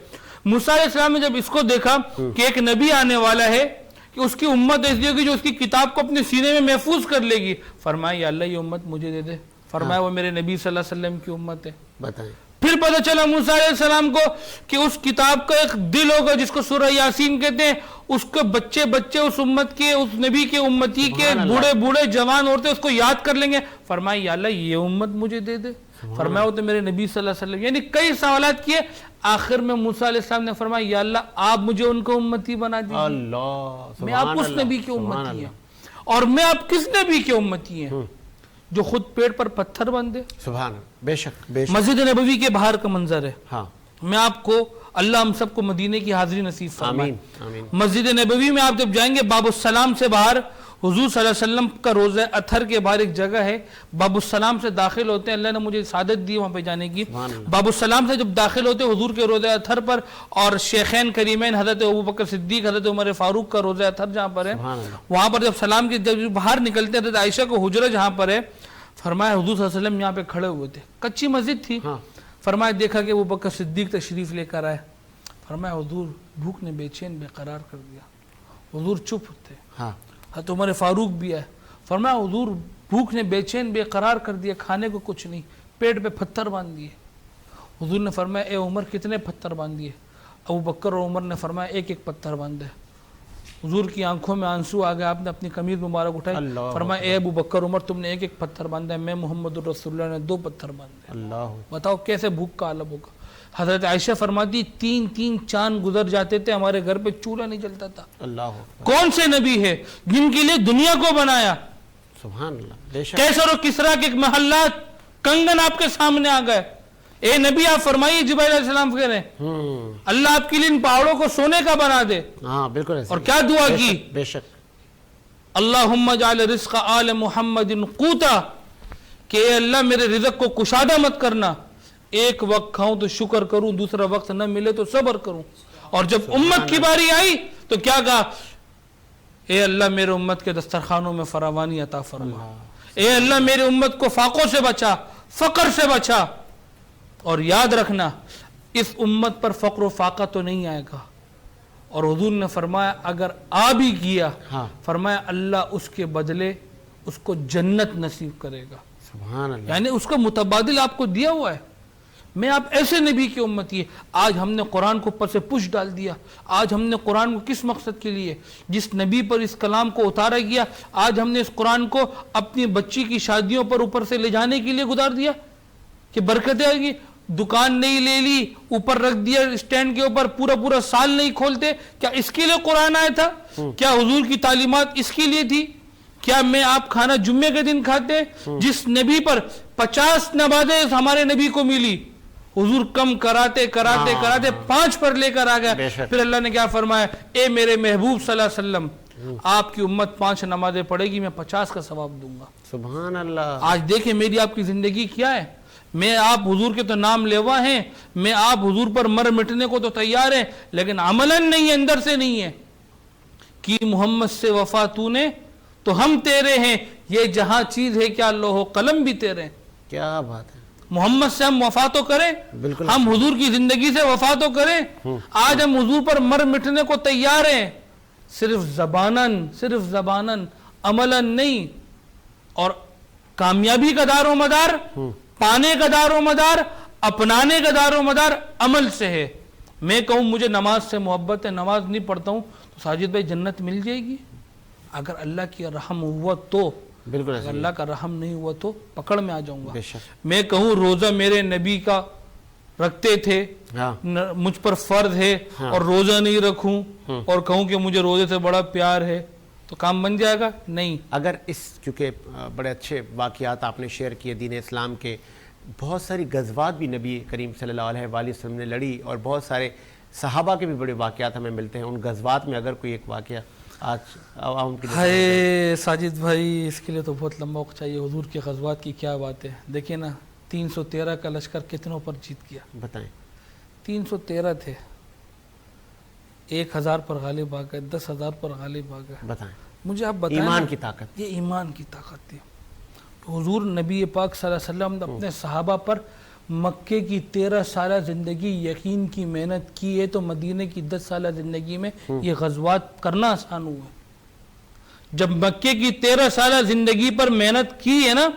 موسیٰ علیہ السلام نے جب اس کو دیکھا کہ ایک نبی آنے والا ہے کہ اس کی امت ایسی ہوگی جو اس کی کتاب کو اپنے سینے میں محفوظ کر لے گی, فرمایا یا اللہ یہ امت مجھے دے دے. فرمایا وہ میرے نبی صلی اللہ علیہ وسلم کی امت ہے. بتائیں. پھر پتہ چلا موسیٰ علیہ السلام کو کہ اس کتاب کا ایک دل ہوگا جس کو سورہ یاسین کہتے ہیں, اس کے بچے بچے اس امت کے, اس نبی کے امتی کے, بوڑھے بوڑھے جوان عورتیں اس کو یاد کر لیں گے. فرمایا یا اللہ یہ امت مجھے دے دے. فرمایا وہ تو میرے نبی صلی اللہ علیہ وسلم. یعنی کئی سوالات کیے, آخر میں موسیٰ علیہ السلام نے فرمایا یا اللہ آپ مجھے ان کو امتی بنا دیجیے. اللہ میں آپ اس نبی کی امتی ہیں, اور میں آپ کس نبی کی امتی ہیں جو خود پیٹ پر پتھر باندھے. سبحان اللہ. بے شک بے شک. مسجد نبوی کے باہر کا منظر ہے. ہاں میں آپ کو اللہ ہم سب کو مدینے کی حاضری نصیب فرمائے. آمین آمین. مسجد نبوی میں آپ جب جائیں گے, باب السلام سے باہر حضور صلی اللہ علیہ وسلم کا روضہ اطہر کے باہر ایک جگہ ہے. باب السلام سے داخل ہوتے ہیں, اللہ نے مجھے سعادت دی وہاں پہ جانے کی. باب السلام سے جب داخل ہوتے ہیں حضور کے روضہ اطہر پر, اور شیخین کریمین حضرت ابو بکر صدیق حضرت عمر فاروق کا روضہ اطہر جہاں پر ہے, وہاں پر جب سلام کی جب باہر نکلتے ہیں, حضرت عائشہ کو حجرہ جہاں پر ہے, فرمایا حضور صلی اللہ علیہ وسلم یہاں پہ کھڑے ہوئے تھے, کچی مسجد تھی. فرمایا دیکھا کہ ابو بکر صدیق تشریف لے کر آئے. فرمایا حضور بھوک نے بے چین بے قرار کر دیا. حضور چپ تھے. حضرت عمر فاروق بھی آئے. فرمایا حضور بھوک نے بے چین بے قرار کر دیا, کھانے کو کچھ نہیں, پیٹ پہ پتھر باندھ دیے. حضور نے فرمایا اے عمر کتنے پتھر باندھ دیے؟ ابو بکر اور عمر نے فرمایا ایک ایک پتھر باندھے. حضور کی آنکھوں میں آنسو آ گئے, آپ نے اپنی قمیض مبارک اٹھائی, فرمایا اے ابو بکر عمر تم نے ایک ایک پتھر باندھا ہے, میں محمد الرسول اللہ نے 2 پتھر باندھے. اللہ بتاؤ کیسے بھوک کا عالم ہوگا. حضرت عائشہ فرماتی 3 چاند گزر جاتے تھے, ہمارے گھر پہ چولہا نہیں جلتا تھا. اللہ کون سے نبی ہے جن کے لیے دنیا کو بنایا. سبحان اللہ. کیسر و کسرا کے محلات کنگن آپ کے سامنے آ گئے. اے نبی آپ فرمائیے, جبرائیل علیہ السلام کہہ رہے ہیں اللہ آپ کے لیے ان پہاڑوں کو سونے کا بنا دے. ہاں بالکل. اور کیا دعا کی, بے شک اللہم اجعل رزق آل محمد قوتا, کہ اے اللہ میرے رزق کو کشادہ مت کرنا, ایک وقت کھاؤں تو شکر کروں, دوسرا وقت نہ ملے تو صبر کروں. اور جب امت کی باری آئی تو کیا کہا, اے اللہ میرے امت کے دسترخوانوں میں فراوانی عطا فرما, اے اللہ میرے امت کو فاقوں سے بچا, فقر سے بچا. اور یاد رکھنا اس امت پر فقر و فاقہ تو نہیں آئے گا. اور حضور نے فرمایا اگر آ بھی گیا, فرمایا اللہ اس کے بدلے اس کو جنت نصیب کرے گا. سبحان اللہ. یعنی اس کا متبادل آپ کو دیا ہوا ہے. میں آپ ایسے نبی کی امتی ہے. آج ہم نے قرآن کو اوپر سے پش ڈال دیا. آج ہم نے قرآن کو کس مقصد کے لیے, جس نبی پر اس کلام کو اتارا گیا, آج ہم نے اس قرآن کو اپنی بچی کی شادیوں پر اوپر سے لے جانے کے لیے گزار دیا کہ برکتیں آئے گی. دکان نہیں لے لی, اوپر رکھ دیا اسٹینڈ کے اوپر, پورا سال نہیں کھولتے. کیا اس کے لیے قرآن آیا تھا؟ کیا حضور کی تعلیمات اس کے لیے تھی؟ کیا میں آپ کھانا جمعے کے دن کھاتے؟ جس نبی پر 50 نمازیں ہمارے نبی کو ملی, حضور کم کراتے 5 پر لے کر آ گیا. پھر اللہ نے کیا فرمایا, اے میرے محبوب صلی اللہ علیہ وسلم آپ کی امت 5 نمازیں پڑھے گی، میں 50 کا ثواب دوں گا۔ سبحان اللہ۔ آج دیکھیں میری آپ کی زندگی کیا ہے، میں آپ حضور کے تو نام لیوا ہیں، میں آپ حضور پر مر مٹنے کو تو تیار ہیں، لیکن عملاً نہیں ہے، اندر سے نہیں ہے۔ کی محمد سے وفا تو نے تو ہم تیرے ہیں، یہ جہاں چیز ہے کیا لوح و قلم بھی تیرے ہیں۔ کیا بات ہے، محمد سے ہم وفا تو کریں، بالکل ہم حضور کی زندگی سے وفا تو کریں۔ آج ہم حضور پر مر مٹنے کو تیار ہیں، صرف زباناً عملاً نہیں۔ اور کامیابی کا دار و مدار، پانے کا دار و مدار، اپنانے کا دار و مدار عمل سے ہے۔ میں کہوں مجھے نماز سے محبت ہے، نماز نہیں پڑھتا ہوں، تو ساجد بھائی جنت مل جائے گی اگر اللہ کی رحم ہوا تو، بالکل اگر اللہ کا رحم نہیں ہوا تو پکڑ میں آ جاؤں گا۔ بے شک۔ میں کہوں روزہ میرے نبی کا رکھتے تھے، مجھ پر فرض ہے اور روزہ نہیں رکھوں، اور کہوں کہ مجھے روزے سے بڑا پیار ہے، تو کام بن جائے گا؟ نہیں۔ اگر کیونکہ بڑے اچھے واقعات آپ نے شیئر کیے دین اسلام کے، بہت ساری غزوات بھی نبی کریم صلی اللہ علیہ وآلہ وسلم نے لڑی، اور بہت سارے صحابہ کے بھی بڑے واقعات ہمیں ملتے ہیں۔ ان غزوات میں اگر کوئی ایک واقعہ آج عوام کی ہائے ساجد بھائی، اس کے لیے تو بہت لمبا وقت چاہیے۔ حضور کے غزوات کی کیا بات ہے، دیکھیں نا 313 کا لشکر کتنوں پر جیت گیا؟ بتائیں۔ 313 تھے، 1000 پر غالب آ گئے، 10,000 پر غالب آ گئے۔ بتائیں، مجھے آپ بتائیں ایمان کی طاقت، یہ ایمان کی طاقت تھی۔ حضور نبی پاک صلی اللہ علیہ وسلم نے اپنے صحابہ پر مکے کی 13 سالہ زندگی یقین کی محنت کی ہے، تو مدینہ کی 10 سالہ زندگی میں یہ غزوات کرنا آسان ہوا ہے۔ جب مکے کی 13 سالہ زندگی پر محنت کی ہے نا،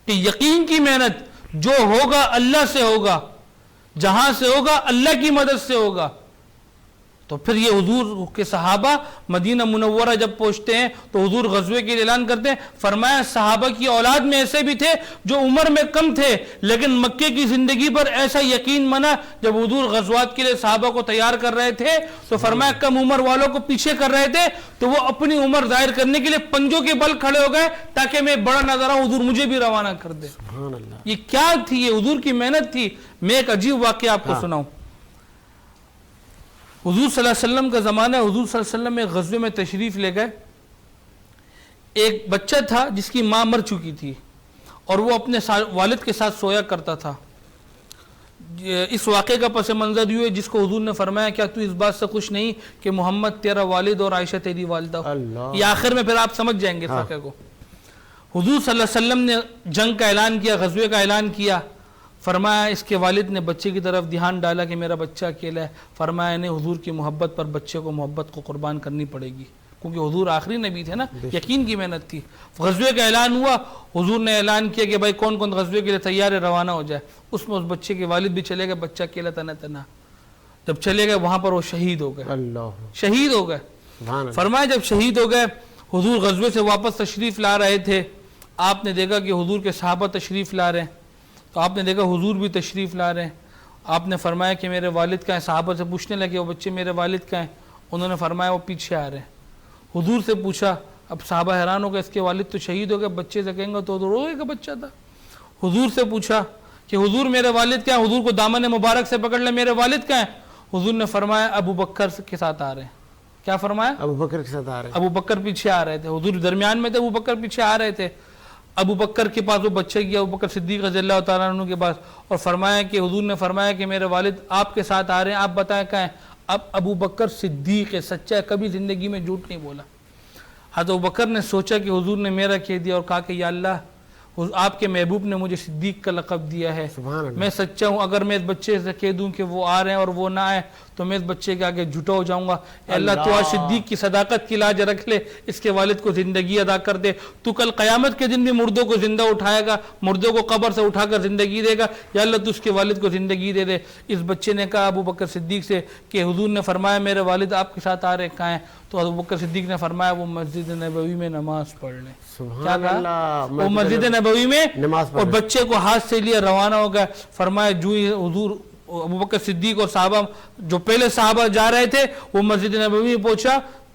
کہ یقین کی محنت، جو ہوگا اللہ سے ہوگا، جہاں سے ہوگا اللہ کی مدد سے ہوگا، تو پھر یہ حضور کے صحابہ مدینہ منورہ جب پہنچتے ہیں تو حضور غزوے کے اعلان کرتے ہیں، فرمایا صحابہ کی اولاد میں ایسے بھی تھے جو عمر میں کم تھے، لیکن مکے کی زندگی پر ایسا یقین منا۔ جب حضور غزوات کے لیے صحابہ کو تیار کر رہے تھے تو فرمایا کم عمر والوں کو پیچھے کر رہے تھے، تو وہ اپنی عمر ظاہر کرنے کے لیے پنجوں کے بل کھڑے ہو گئے تاکہ میں بڑا نظر آؤں، حضور مجھے بھی روانہ کر دے۔ سبحان اللہ۔ یہ کیا تھی؟ یہ حضور کی محنت تھی۔ میں ایک عجیب واقعہ آپ کو سناؤں۔ حضور صلی اللہ علیہ وسلم کا زمانہ ہے، حضور صلی اللہ علیہ وسلم ایک غزوے میں تشریف لے گئے۔ ایک بچہ تھا جس کی ماں مر چکی تھی، اور وہ اپنے والد کے ساتھ سویا کرتا تھا۔ اس واقعے کا پس منظر یہ ہے جس کو حضور نے فرمایا کیا تو اس بات سے خوش نہیں کہ محمد تیرا والد اور عائشہ تیری والدہ ہو؟ یہ آخر میں پھر آپ سمجھ جائیں گے اس واقعے کو۔ حضور صلی اللہ علیہ وسلم نے جنگ کا اعلان کیا، غزوے کا اعلان کیا۔ فرمایا اس کے والد نے بچے کی طرف دھیان ڈالا کہ میرا بچہ اکیلا ہے، فرمایا انہیں حضور کی محبت پر بچے کو محبت کو قربان کرنی پڑے گی، کیونکہ حضور آخری نبی تھے نا، یقین کی محنت تھی۔ غزوے کا اعلان ہوا، حضور نے اعلان کیا کہ بھائی کون کون غزوے کے لیے تیار ہے، روانہ ہو جائے۔ اس میں اس بچے کے والد بھی چلے گئے، بچہ اکیلا تنہا۔ جب چلے گئے وہاں پر وہ شہید ہو گئے، شہید ہو گئے۔ فرمایا جب شہید ہو گئے، حضور غزوے سے واپس تشریف لا رہے تھے، آپ نے دیکھا کہ حضور کے صحابہ تشریف لا رہے ہیں، تو آپ نے دیکھا حضور بھی تشریف لا رہے ہیں۔ آپ نے فرمایا کہ میرے والد کہاں ہیں؟ صحابہ سے پوچھنے لگے وہ بچے میرے والد کہاں ہیں؟ انہوں نے فرمایا وہ پیچھے آ رہے ہیں۔ حضور سے پوچھا، اب صحابہ حیران ہو گئے، اس کے والد تو شہید ہو گئے، بچے سے کہیں گے تو روئے گا بچہ تھا۔ حضور سے پوچھا کہ حضور میرے والد کہاں ہیں؟ حضور کو دامن مبارک سے پکڑ لے، میرے والد کہاں ہیں؟ حضور نے فرمایا ابو بکر کے ساتھ آ رہے ہیں۔ کیا فرمایا؟ ابو بکر کے ساتھ آ رہے ہیں۔ ابو بکر پیچھے آ رہے تھے، حضور درمیان میں تھے، ابو بکر پیچھے آ رہے تھے۔ ابو بکر کے پاس وہ بچہ گیا، ابو بکر صدیق رضی اللہ تعالیٰ عنہ کے پاس، اور فرمایا کہ حضور نے فرمایا کہ میرے والد آپ کے ساتھ آ رہے ہیں، آپ بتائیں کہاں ہیں؟ اب ابو بکر صدیق ہے، سچا ہے، کبھی زندگی میں جھوٹ نہیں بولا۔ حضرت ابو بکر نے سوچا کہ حضور نے میرا کہہ دیا، اور کہا کہ یا اللہ آپ کے محبوب نے مجھے صدیق کا لقب دیا ہے، میں سچا ہوں، اگر میں اس بچے سے کہہ دوں کہ وہ آ رہے ہیں اور وہ نہ آئے تو میں اس بچے کے آگے جھوٹا ہو جاؤں گا۔ اے اللہ تو آج صدیق کی صداقت کی لاج رکھ لے، اس کے والد کو زندگی عطا کر دے، تو کل قیامت کے دن بھی مردوں کو زندہ اٹھائے گا، مردوں کو قبر سے اٹھا کر زندگی دے گا، یا اللہ تو اس کے والد کو زندگی دے دے۔ اس بچے نے کہا ابو بکر صدیق سے کہ حضور نے فرمایا میرے والد آپ کے ساتھ آ رہے کہاں ہیں؟ تو ابو بکر صدیق نے فرمایا وہ مسجد نبوی میں نماز پڑھ لیں۔ کیا کہا؟ وہ مسجد نبوی میں، اور بچے کو ہاتھ سے لیا روانہ ہو گئے۔ فرمایا جو ہی حضور ابو بکر صدیق اور صحابہ جو پہلے صحابہ جا رہے تھے وہ مسجد نبوی میں پہنچا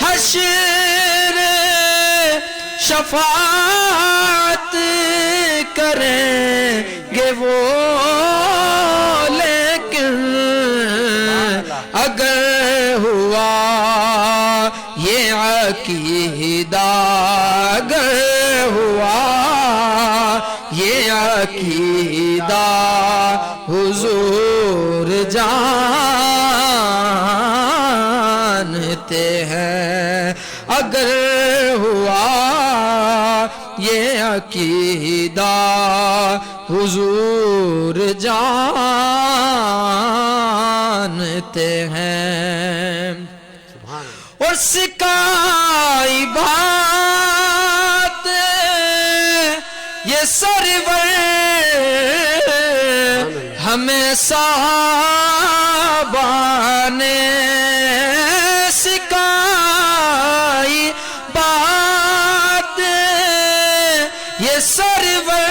حشر شفاعت کریں گے وہ، لیکن اگر ہوا یہ عقیدہ، اگر ہوا یہ عقیدہ حضور جانتے ہیں، اگر ہوا یہ عقیدہ حضور جانتے ہیں، اور سکائی بات یہ سرور ہمیں صحابہ نے سکائی بات یہ سرور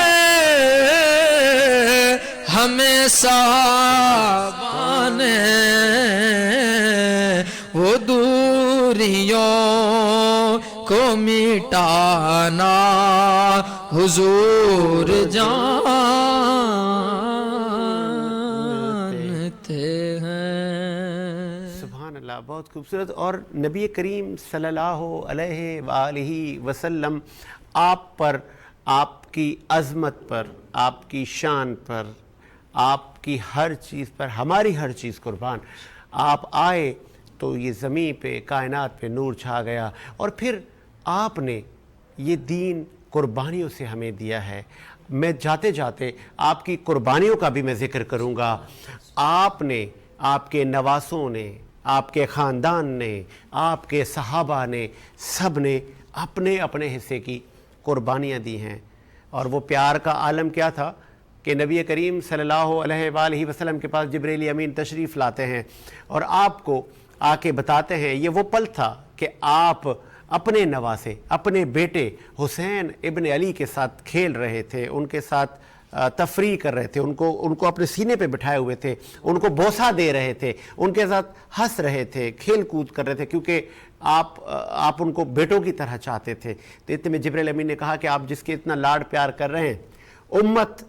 ہمیں صحابہ نے، وہ دوریوں کو مٹانا حضور جانتے ہیں۔ سبحان اللہ، بہت خوبصورت۔ اور نبی کریم صلی اللہ علیہ وآلہ وسلم آپ پر، آپ کی عظمت پر، آپ کی شان پر، آپ کی ہر چیز پر، ہماری ہر چیز قربان، آپ آئے تو یہ زمین پہ، کائنات پہ نور چھا گیا، اور پھر آپ نے یہ دین قربانیوں سے ہمیں دیا ہے۔ میں جاتے جاتے آپ کی قربانیوں کا بھی میں ذکر کروں گا۔ آپ نے، آپ کے نواسوں نے، آپ کے خاندان نے، آپ کے صحابہ نے، سب نے اپنے اپنے حصے کی قربانیاں دی ہیں۔ اور وہ پیار کا عالم کیا تھا کہ نبی کریم صلی اللہ علیہ وآلہ وسلم کے پاس جبریل امین تشریف لاتے ہیں اور آپ کو آ کے بتاتے ہیں، یہ وہ پل تھا کہ آپ اپنے نواسے، اپنے بیٹے حسین ابن علی کے ساتھ کھیل رہے تھے، ان کے ساتھ تفریح کر رہے تھے، ان کو اپنے سینے پہ بٹھائے ہوئے تھے، ان کو بوسہ دے رہے تھے، ان کے ساتھ ہنس رہے تھے، کھیل کود کر رہے تھے، کیونکہ آپ ان کو بیٹوں کی طرح چاہتے تھے۔ تو اتنے میں جبریل امین نے کہا کہ آپ جس کے اتنا لاڈ پیار کر رہے ہیں، امت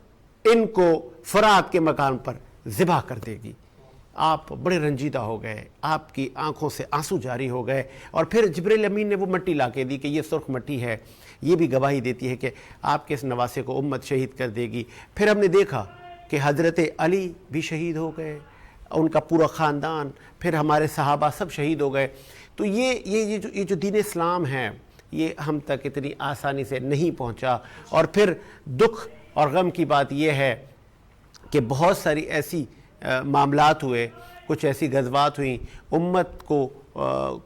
ان کو فرات کے مقام پر ذبح کر دے گی۔ آپ بڑے رنجیدہ ہو گئے، آپ کی آنکھوں سے آنسو جاری ہو گئے، اور پھر جبریل امین نے وہ مٹی لا کے دی کہ یہ سرخ مٹی ہے، یہ بھی گواہی دیتی ہے کہ آپ کے اس نواسے کو امت شہید کر دے گی۔ پھر ہم نے دیکھا کہ حضرت علی بھی شہید ہو گئے، ان کا پورا خاندان، پھر ہمارے صحابہ سب شہید ہو گئے۔ تو یہ جو دین اسلام ہے، یہ ہم تک اتنی آسانی سے نہیں پہنچا۔ اور پھر دکھ اور غم کی بات یہ ہے کہ بہت ساری ایسی معاملات ہوئے، کچھ ایسی غزوات ہوئیں، امت کو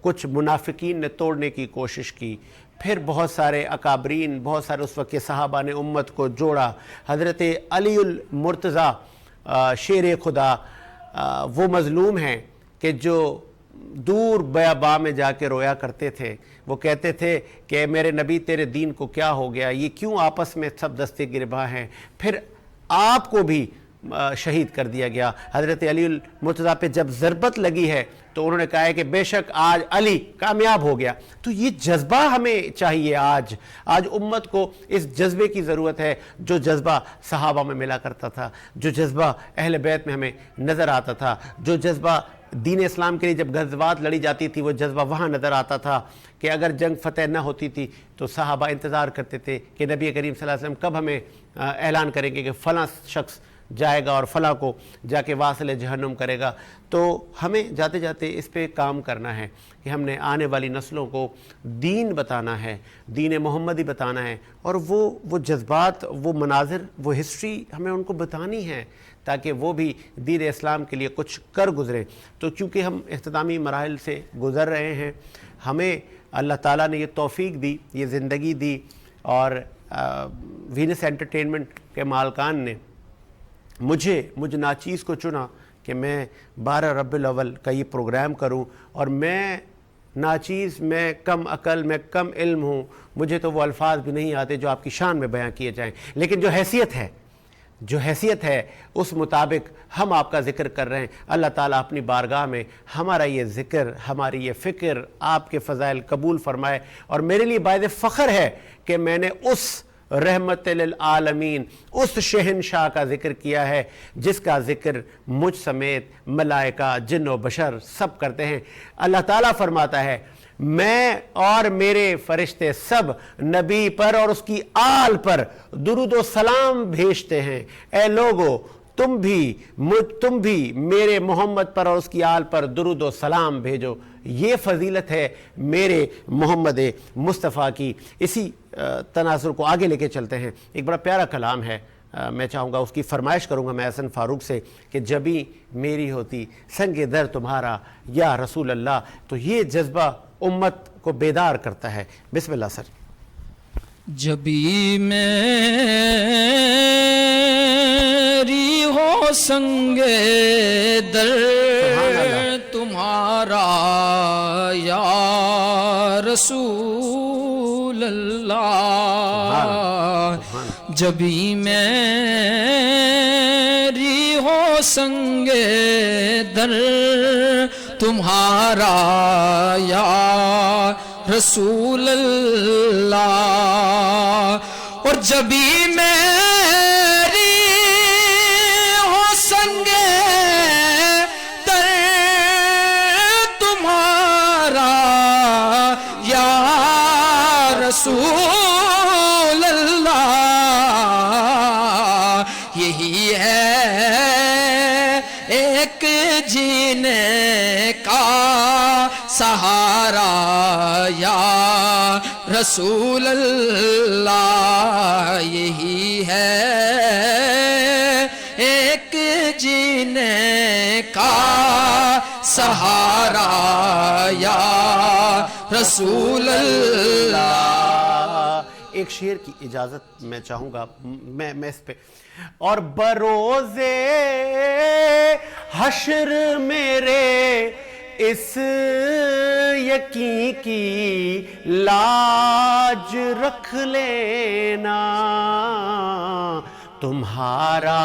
کچھ منافقین نے توڑنے کی کوشش کی، پھر بہت سارے اکابرین، بہت سارے اس وقت کے صحابہ نے امت کو جوڑا۔ حضرت علی المرتضیٰ شیر خدا وہ مظلوم ہیں کہ جو دور بیاباں میں جا کے رویا کرتے تھے، وہ کہتے تھے کہ میرے نبی تیرے دین کو کیا ہو گیا، یہ کیوں آپس میں سب دستے گرباں ہیں۔ پھر آپ کو بھی شہید کر دیا گیا۔ حضرت علی المرتضیٰ پہ جب ضربت لگی ہے تو انہوں نے کہا ہے کہ بے شک آج علی کامیاب ہو گیا۔ تو یہ جذبہ ہمیں چاہیے، آج امت کو اس جذبے کی ضرورت ہے جو جذبہ صحابہ میں ملا کرتا تھا، جو جذبہ اہل بیت میں ہمیں نظر آتا تھا، جو جذبہ دین اسلام کے لیے جب غزوات لڑی جاتی تھی وہ جذبہ وہاں نظر آتا تھا کہ اگر جنگ فتح نہ ہوتی تھی تو صحابہ انتظار کرتے تھے کہ نبی کریم صلی اللہ علیہ وسلم کب ہمیں اعلان کریں گے کہ فلاں شخص جائے گا اور فلاں کو جا کے واصل جہنم کرے گا۔ تو ہمیں جاتے جاتے اس پہ کام کرنا ہے کہ ہم نے آنے والی نسلوں کو دین بتانا ہے، دین محمدی بتانا ہے، اور وہ جذبات، وہ مناظر، وہ ہسٹری ہمیں ان کو بتانی ہے تاکہ وہ بھی دین اسلام کے لیے کچھ کر گزریں۔ تو چونکہ ہم اختتامی مراحل سے گزر رہے ہیں، ہمیں اللہ تعالیٰ نے یہ توفیق دی، یہ زندگی دی، اور وینس انٹرٹینمنٹ کے مالکان نے مجھ ناچیز کو چنا کہ میں 12 ربیع الاول کا یہ پروگرام کروں، اور میں ناچیز، میں کم عقل، میں کم علم ہوں، مجھے تو وہ الفاظ بھی نہیں آتے جو آپ کی شان میں بیان کیے جائیں، لیکن جو حیثیت ہے، جو حیثیت ہے اس مطابق ہم آپ کا ذکر کر رہے ہیں. اللہ تعالیٰ اپنی بارگاہ میں ہمارا یہ ذکر، ہماری یہ فکر، آپ کے فضائل قبول فرمائے. اور میرے لیے باعث فخر ہے کہ میں نے اس رحمت للعالمین، اس شہنشاہ کا ذکر کیا ہے جس کا ذکر مجھ سمیت ملائکہ، جن و بشر سب کرتے ہیں. اللہ تعالیٰ فرماتا ہے میں اور میرے فرشتے سب نبی پر اور اس کی آل پر درود و سلام بھیجتے ہیں. اے لوگو تم بھی میرے محمد پر اور اس کی آل پر درود و سلام بھیجو. یہ فضیلت ہے میرے محمد مصطفیٰ کی. اسی تناظر کو آگے لے کے چلتے ہیں. ایک بڑا پیارا کلام ہے، میں چاہوں گا اس کی فرمائش کروں گا میں حسن فاروق سے کہ جبھی میری ہوتی سنگ در تمہارا یا رسول اللہ. تو یہ جذبہ امت کو بیدار کرتا ہے. بسم اللہ سر. جبھی میری ہو سنگ در تمہارا یا رسول اللہ، جبھی میری ہو سنگ در تمہارا یا رسول اللہ، اور جبھی میری ہو سنگ در تمہارا یا رسول اللہ، یہی ہے ایک جینے کا سہارا یا رسول اللہ، یہی ہے ایک جینے کا سہارا یا رسول اللہ. ایک شعر کی اجازت میں چاہوں گا میں اس پہ. اور بروزے حشر میرے اس یقین کی لاج رکھ لینا، تمہارا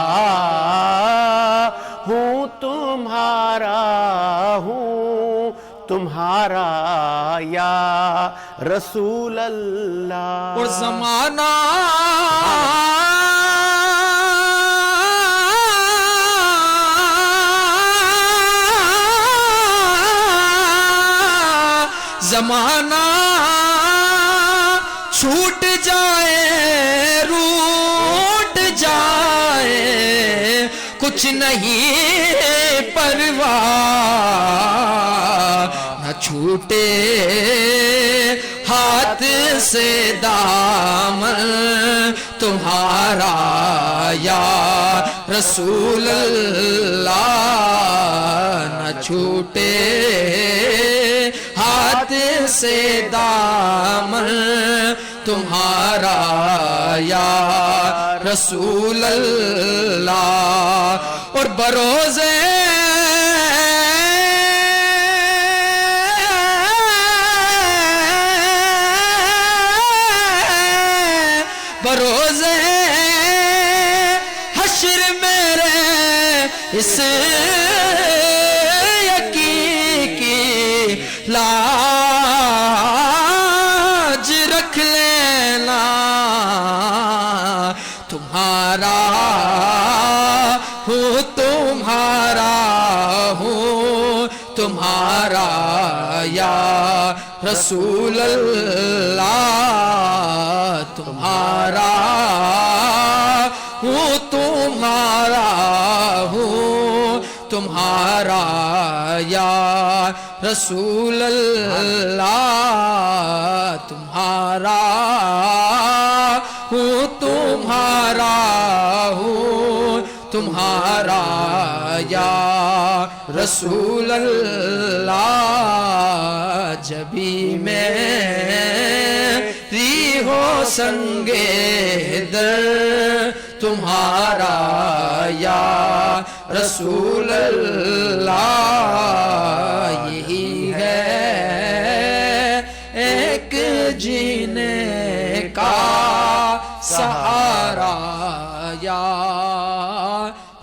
ہوں تمہارا یا رسول اللہ. اور زمانہ چھوٹ جائے روٹ جائے کچھ نہیں پرواہ، نہ چھوٹے ہاتھ سے دامن تمہارا یا رسول اللہ، نہ چھوٹے ہاتھ سے دامن تمہارا یا رسول اللہ. اور بروزے حشر میرے اس لاج رکھ لینا، تمہارا ہوں تمہارا یا رسول اللہ، تمہارا ہوں تمہارا یا رسول اللہ، تمہارا ہوں تمہارا یا رسول اللہ. جبھی میری ہو سنگ در تمہارا یا رسول اللہ، یہی ہے ایک جینے کا سہارا یا